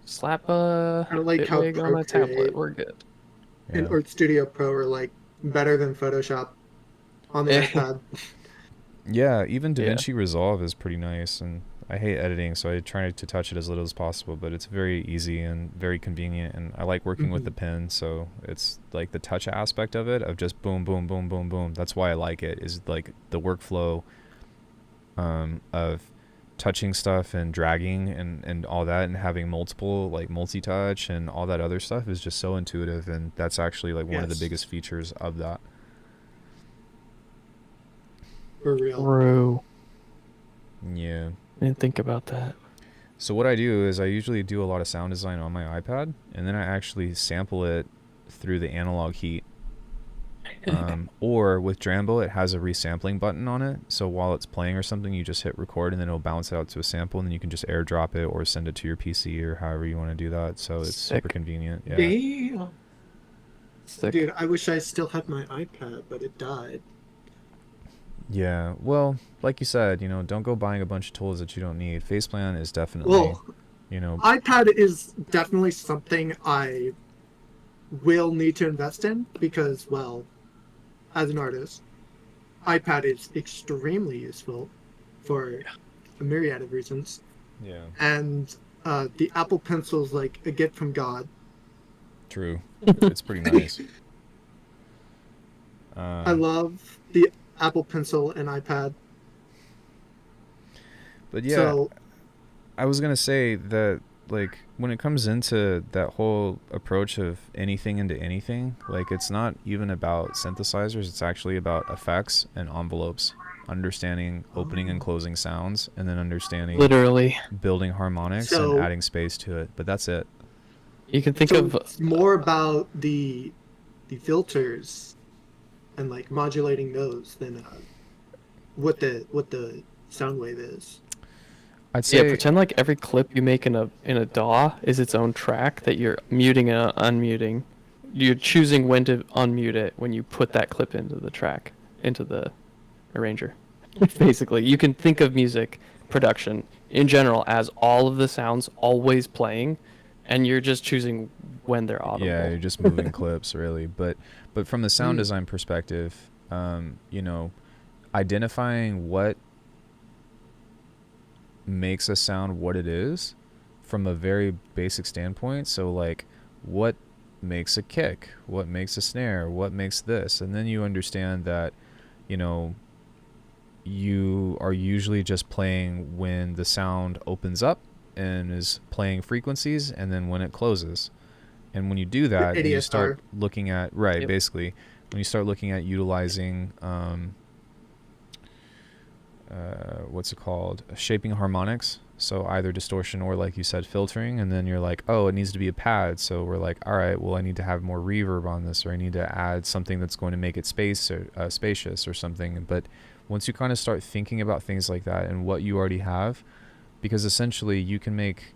Slap a I like how bitwig on a tablet. Procreate We're good. and Yeah. Art Studio Pro are like better than Photoshop on the iPad. Yeah, even Yeah. DaVinci Resolve is pretty nice, and I hate editing, so I try to touch it as little as possible, but it's very easy and very convenient, and I like working with the pen, so it's like the touch aspect of it, of just boom, boom, boom, boom, boom. That's why I like it, is like the workflow of touching stuff and dragging and all that, and having multiple, like multi-touch and all that other stuff is just so intuitive, and that's actually like one of the Yes. biggest features of that. For real. True. Yeah. I didn't think about that. So what I do is I usually do a lot of sound design on my iPad, and then I actually sample it through the analog heat. Or with Drambo, it has a resampling button on it. So while it's playing or something, you just hit record, and then it'll bounce out to a sample, and then you can just airdrop it or send it to your PC or however you want to do that. So it's super Sick. convenient. Yeah. Damn. Sick. Dude, I wish I still had my iPad, but it died. Yeah. Well, like you said, don't go buying a bunch of tools that you don't need. Faceplant is definitely, Well, iPad is definitely something I will need to invest in because, well, as an artist, iPad is extremely useful for a myriad of reasons. yeah. And the Apple Pencil's like a gift from God. True. It's pretty nice. I love the Apple Pencil and iPad. But yeah, So, I was gonna say that, like, when it comes into that whole approach of anything into anything, like, it's not even about synthesizers, it's actually about effects and envelopes, understanding opening and closing sounds, and then understanding Literally. building harmonics and So- adding space to it. But that's it. You can think so of it's more about the filters and like modulating those than what the sound wave is. I'd say pretend like every clip you make in a DAW is its own track that you're muting and unmuting. You're choosing when to unmute it when you put that clip into the track, into the arranger. Basically, you can think of music production in general as all of the sounds always playing, and you're just choosing when they're audible. yeah, you're just moving clips, really. But from the sound design perspective, identifying what makes a sound what it is from a very basic standpoint. So like, what makes a kick, what makes a snare, what makes this, and then you understand that you are usually just playing when the sound opens up and is playing frequencies, and then when it closes. And when you do that, then you start looking at Yep. basically when you start looking at utilizing what's it called, shaping harmonics, so either distortion or, like you said, filtering, and then you're like, oh, it needs to be a pad, so we're like, all right, well, I need to have more reverb on this, or I need to add something that's going to make it spacious or something. But once you kind of start thinking about things like that and what you already have, because essentially you can make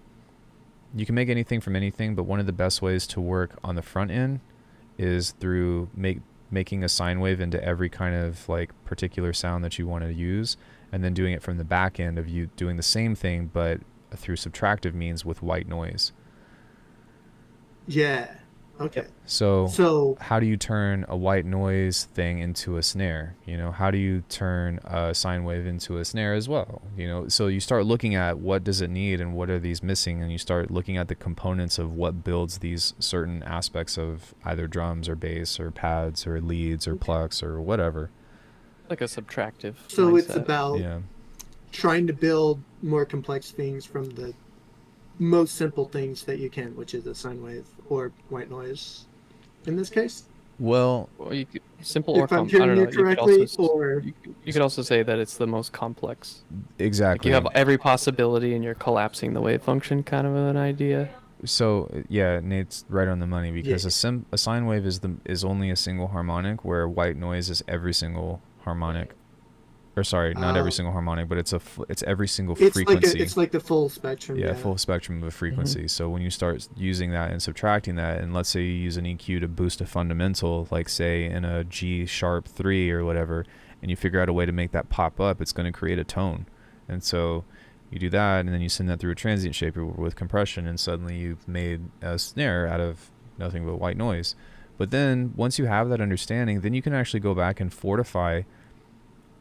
anything from anything, but one of the best ways to work on the front end is through making a sine wave into every kind of like particular sound that you want to use, and then doing it from the back end of you doing the same thing but through subtractive means with white noise. Yeah. Okay. So how do you turn a white noise thing into a snare? You know, how do you turn a sine wave into a snare as well? You know, so you start looking at what does it need and what are these missing, and you start looking at the components of what builds these certain aspects of either drums or bass or pads or leads or plucks or whatever. Like a subtractive So mindset. it's about Yeah. trying to build more complex things from the most simple things that you can, which is a sine wave or white noise in this case. Well, you could, simple or If I'm I don't hearing know. you correctly, you or could also say that it's the most complex. exactly. Like you have every possibility and you're collapsing the wave function, kind of an idea. So yeah, Nate's right on the money, because a sine wave is only a single harmonic, where white noise is every single harmonic. Or sorry, not every single harmonic, but it's every single frequency. It's like the full spectrum. Yeah, full spectrum of a frequency. Mm-hmm. So when you start using that and subtracting that, and let's say you use an EQ to boost a fundamental, like say in a G sharp 3 or whatever, and you figure out a way to make that pop up, it's going to create a tone. And so you do that, and then you send that through a transient shaper with compression, and suddenly you've made a snare out of nothing but white noise. But then once you have that understanding, then you can actually go back and fortify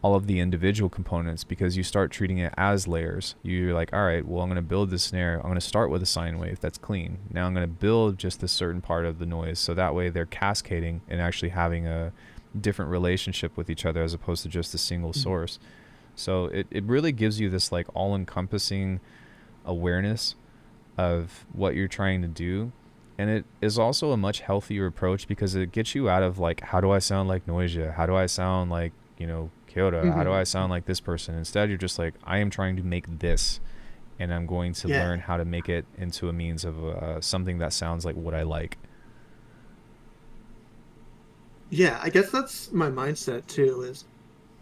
all of the individual components, because you start treating it as layers. You're like, all right, well, I'm going to build this snare. I'm going to start with a sine wave that's clean. Now I'm going to build just a certain part of the noise, so that way they're cascading and actually having a different relationship with each other as opposed to just a single source. So it really gives you this like all-encompassing awareness of what you're trying to do. And it is also a much healthier approach, because it gets you out of like, how do I sound like Noisia? How do I sound like, you know, Kyoto? How do I sound like this person? Instead, you're just like, I am trying to make this, and I'm going to learn how to make it into a means of something that sounds like what I like. Yeah, I guess that's my mindset too, is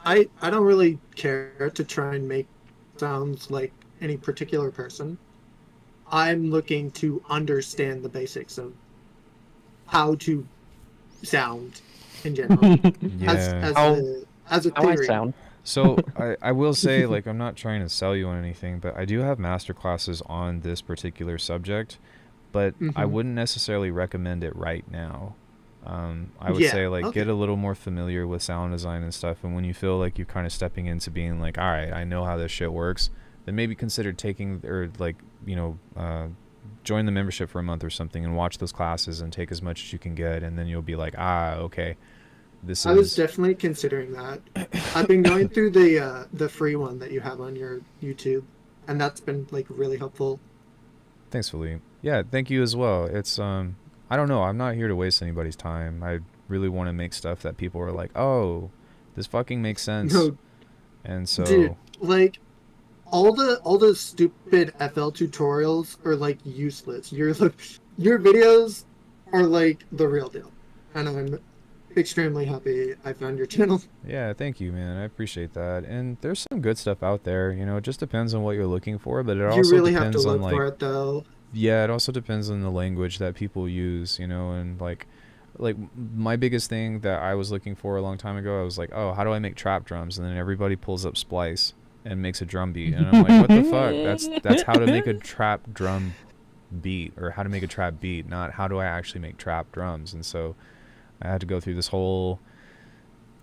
I don't really care to try and make sounds like any particular person. I'm looking to understand the basics of how to sound in general. As a How I theory. sound. So I will say, like, I'm not trying to sell you on anything, but I do have master classes on this particular subject, but I wouldn't necessarily recommend it right now. I would say, like, get a little more familiar with sound design and stuff, and when you feel like you're kind of stepping into being like, all right, I know how this shit works, then maybe consider taking, or like, you know, join the membership for a month or something and watch those classes and take as much as you can get, and then you'll be like, okay, I was definitely considering that. I've been going through the free one that you have on your YouTube, and that's been like really helpful. Thanks, Philippe. Yeah, thank you as well. It's I don't know, I'm not here to waste anybody's time. I really want to make stuff that people are like, oh, this fucking makes sense. No, and so, dude, like all the stupid FL tutorials are like useless. Your videos are like the real deal, and I'm extremely happy I found your channel. Yeah, thank you, man. I appreciate that. And there's some good stuff out there. You know, it just depends on what you're looking for, but it also really have to depends on look for it though. Yeah, it also depends on the language that people use, you know, and like my biggest thing that I was looking for a long time ago, I was like, oh, how do I make trap drums? And then everybody pulls up Splice and makes a drum beat, and I'm like, what the fuck? That's how to make a trap drum beat, or how to make a trap beat, not how do I actually make trap drums. And so I had to go through this whole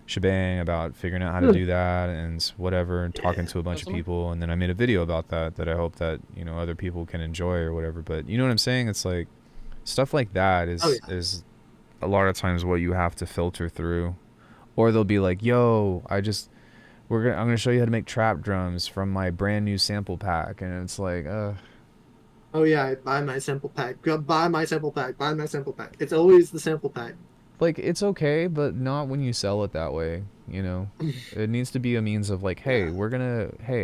shebang about figuring out how to do that and whatever, and talking to a bunch of people, and then I made a video about that I hope that, you know, other people can enjoy or whatever. But you know what I'm saying? It's like stuff like that is a lot of times what you have to filter through. Or they'll be like, yo, I'm gonna show you how to make trap drums from my brand new sample pack, and it's like oh yeah, buy my sample pack, buy my sample pack, buy my sample pack. It's always the sample pack. Like, it's okay, but not when you sell it that way, you know? It needs to be a means of like, hey,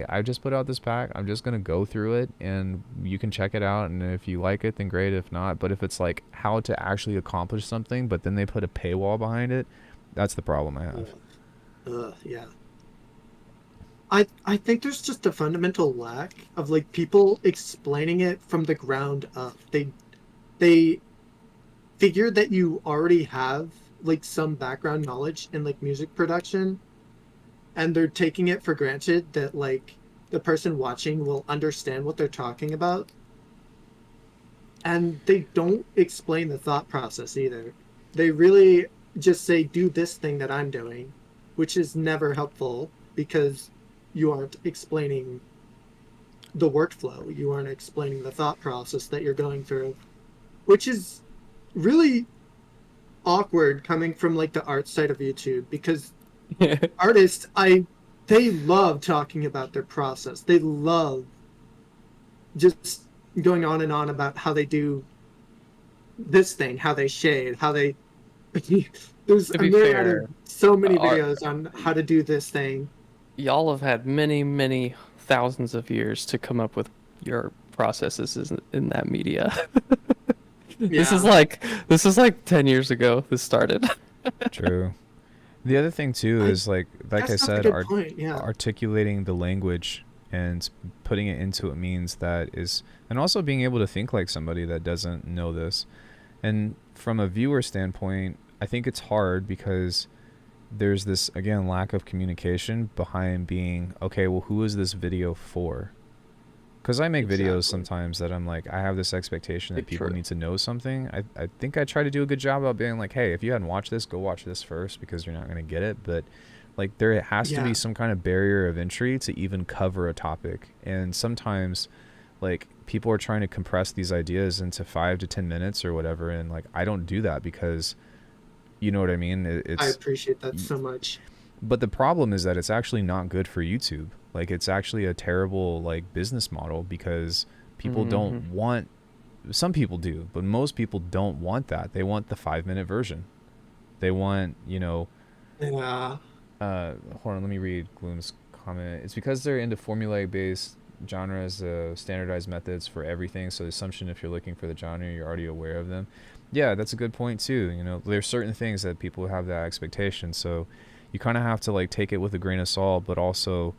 I just put out this pack, I'm just gonna go through it, and you can check it out, and if you like it, then great, if not. But if it's like how to actually accomplish something, but then they put a paywall behind it, that's the problem I have. Yeah. I think there's just a fundamental lack of like people explaining it from the ground up. They figure that you already have like some background knowledge in like music production, and they're taking it for granted that like the person watching will understand what they're talking about, and they don't explain the thought process either. They really just say do this thing that I'm doing, which is never helpful because you aren't explaining the workflow, you aren't explaining the thought process that you're going through, which is really awkward coming from like the art side of YouTube, because artists, they love talking about their process. They love just going on and on about how they do this thing, how they shade, how they there's To a be myriad fair, of so many art, videos on how to do this thing. y'all have had many, many thousands of years to come up with your processes in that media. This is Yeah. like 10 years ago this started. True. The other thing too I- is like I That's not a said, good point. Yeah. articulating the language and putting it into what means that is, and also being able to think like somebody that doesn't know this. And from a viewer standpoint, I think it's hard because there's this, again, lack of communication behind being, okay, well, who is this video for? Because I make videos Exactly. sometimes that I'm like, I have this expectation that people True. need to know something. I think I try to do a good job about being like, hey, if you hadn't watched this, go watch this first because you're not going to get it. But like there has to Yeah. be some kind of barrier of entry to even cover a topic. And sometimes like people are trying to compress these ideas into 5 to 10 minutes or whatever. And like, I don't do that because you know what I mean? I It's, appreciate that so much. but the problem is that it's actually not good for YouTube. Like it's actually a terrible like business model because people don't want, some people do, but most people don't want that. They want the 5-minute version. They want, you know, Yeah. hold on, let me read Gloom's comment. It's because they're into formulaic based genres, standardized methods for everything. So the assumption if you're looking for the genre, you're already aware of them. Yeah, that's a good point too. You know, there's certain things that people have that expectation. So you kind of have to like take it with a grain of salt, but also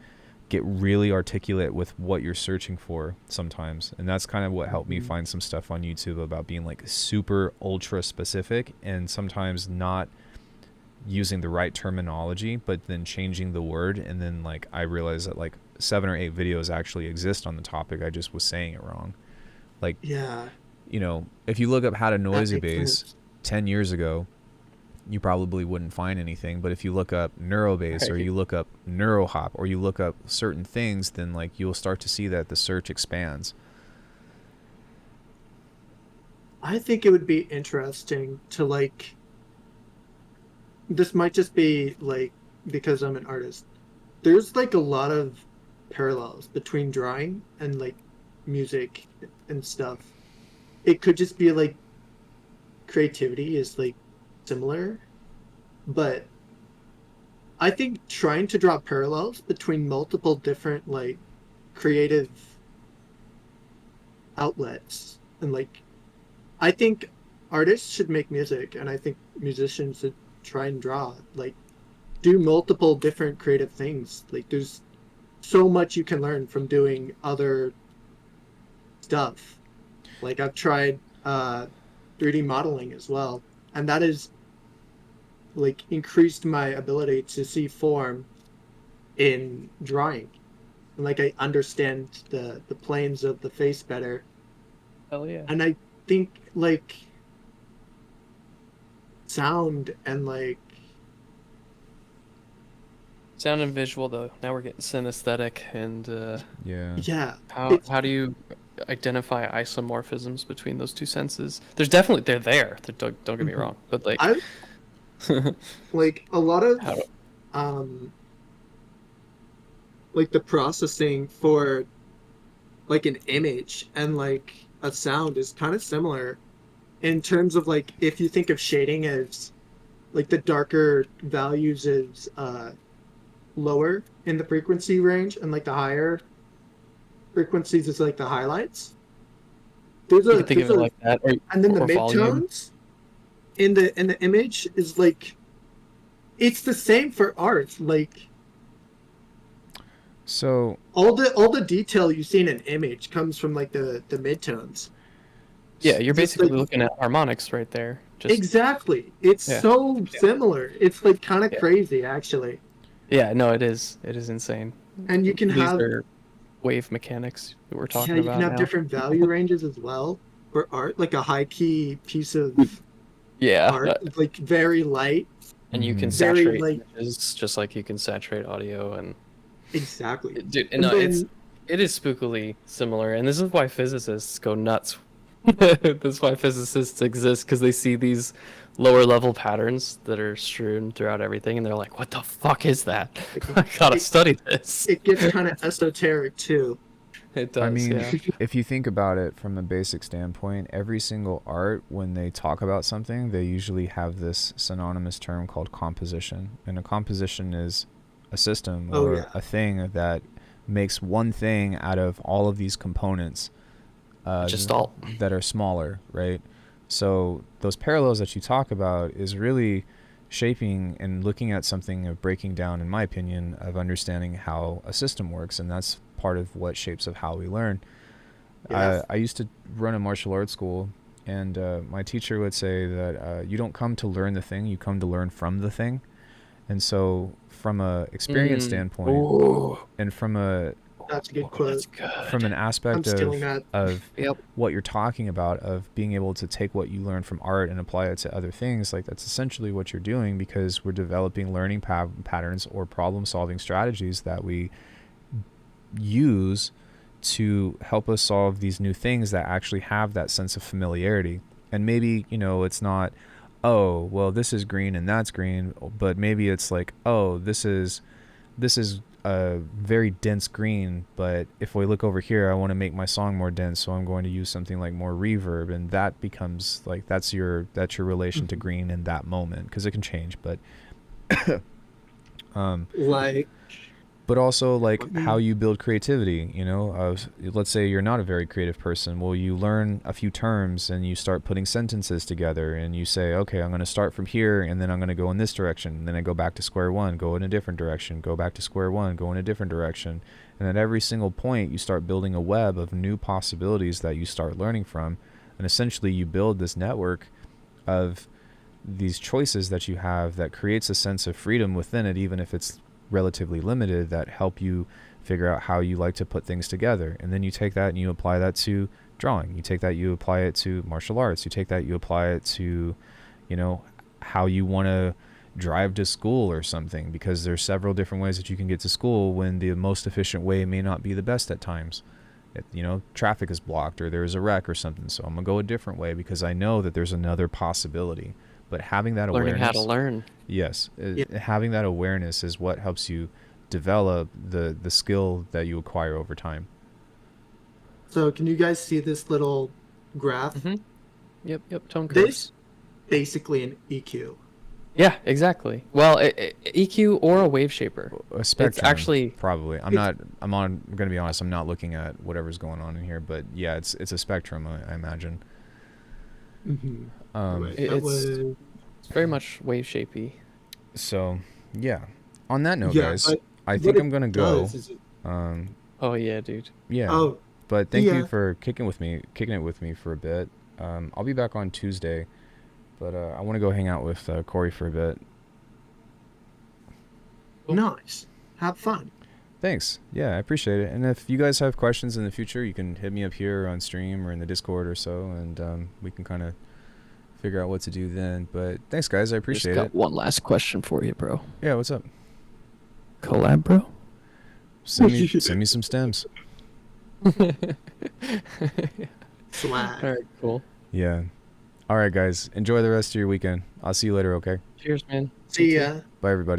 get really articulate with what you're searching for sometimes. And that's kind of what helped me find some stuff on YouTube about being like super ultra specific and sometimes not using the right terminology, but then changing the word. And then like I realized that like 7 or 8 videos actually exist on the topic. I just was saying it wrong. Like, Yeah. you know, if you look up how to noisy makes bass sense. 10 years ago, you probably wouldn't find anything. But if you look up neurobase or Right. you look up neurohop or you look up certain things, then like you'll start to see that the search expands. I think it would be interesting to like, this might just be like because I'm an artist. There's like a lot of parallels between drawing and like music and stuff. It could just be like creativity is like similar, but I think trying to draw parallels between multiple different like creative outlets and like I think artists should make music and I think musicians should try and draw, like do multiple different creative things. Like there's so much you can learn from doing other stuff. Like I've tried 3D modeling as well, and that is like increased my ability to see form in drawing. And like I understand the planes of the face better. Hell yeah. And I think like sound and like Sound and visual though. Now we're getting synesthetic and Yeah. yeah, how do you identify isomorphisms between those two senses? They're there. Don't get me wrong, but like I like a lot of How do- um like the processing for like an image and like a sound is kind of similar in terms of like if you think of shading as like the darker values is lower in the frequency range and like the higher frequencies is like the highlights. There's you a can think of there's it a like that, and then the or volume. midtones in the image is like it's the same for art. Like So All the detail you see in an image comes from like the midtones. Yeah, you're Just basically like looking at harmonics right there. Just exactly. It's yeah. so similar. It's like kind of Yeah. crazy actually. Yeah, no, it is. It is insane. And you can These have are wave mechanics that we're yeah, talking you can about have now. different value ranges as well for art, like a high key piece of Yeah, art, like very light, and you can Mhm. very saturate like images just like you can saturate audio, and exactly. dude, And no, then it is spookily similar, and this is why physicists go nuts. That's why physicists exist, because they see these lower level patterns that are strewn throughout everything, and they're like, "What the fuck is that? I gotta it, study this." it gets kind of esoteric too. It I does, mean, yeah. if you think about it from a basic standpoint, every single art, when they talk about something, they usually have this synonymous term called composition. And a composition is a system Oh or yeah. a thing that makes one thing out of all of these components Just all. that are smaller, right? So those parallels that you talk about is really shaping and looking at something of breaking down, in my opinion, of understanding how a system works, and that's part of what shapes of how we learn. Yes. I used to run a martial arts school, and my teacher would say that you don't come to learn the thing, you come to learn from the thing. And so from a experience standpoint, Ooh, and from a That's a good that's quote. good. from an I'm aspect stealing that. of Yep. what you're talking about, of being able to take what you learn from art and apply it to other things, like that's essentially what you're doing, because we're developing learning patterns or problem solving strategies that we use to help us solve these new things that actually have that sense of familiarity. And maybe, it's not, oh, well, this is green and that's green, but maybe it's like, oh, this is a very dense green, but if we look over here, I want to make my song more dense, so I'm going to use something like more reverb, and that becomes like that's your relation to green in that moment, because it can change, but Like but also like let how me you build creativity. Let's say you're not a very creative person. Well, you learn a few terms and you start putting sentences together, and you say, okay, I'm going to start from here, and then I'm going to go in this direction, and then I go back to square one, go in a different direction, go back to square one, go in a different direction. And at every single point, you start building a web of new possibilities that you start learning from, and essentially you build this network of these choices that you have that creates a sense of freedom within it, even if it's relatively limited, that help you figure out how you like to put things together. And then you take that and you apply that to drawing. You take that, you apply it to martial arts. You take that, you apply it to, how you want to drive to school or something, because there's several different ways that you can get to school when the most efficient way may not be the best at times. Traffic is blocked or there's a wreck or something. So I'm going to go a different way because I know that there's another possibility. But having that Learning awareness, how to learn. yes, yeah. having that awareness is what helps you develop the skill that you acquire over time. So can you guys see this little graph? Mm-hmm. Yep. Tone This curves. basically an EQ. Yeah, exactly. Well, EQ or a wave shaper. A spectrum, actually- probably. I'm going to be honest. I'm not looking at whatever's going on in here, but yeah, it's a spectrum. I imagine. Mm-hmm. It's very much wave shapey. So yeah. On that note, Yeah, guys, but I what think it I'm gonna go. does is Oh yeah, dude. Yeah. oh, But thank Yeah. you for kicking it with me for a bit. I'll be back on Tuesday, but I want to go hang out with Corey for a bit. nice. Have fun. Thanks. Yeah, I appreciate it. And if you guys have questions in the future, you can hit me up here on stream or in the Discord or so, and we can kind of figure out what to do then. But thanks, guys. I appreciate Just got it. one last question for you, bro. Yeah, what's up? Collab, bro? Send me some stems. Swag. All right, cool. Yeah. All right, guys. Enjoy the rest of your weekend. I'll see you later, okay? Cheers, man. See ya. Bye, everybody.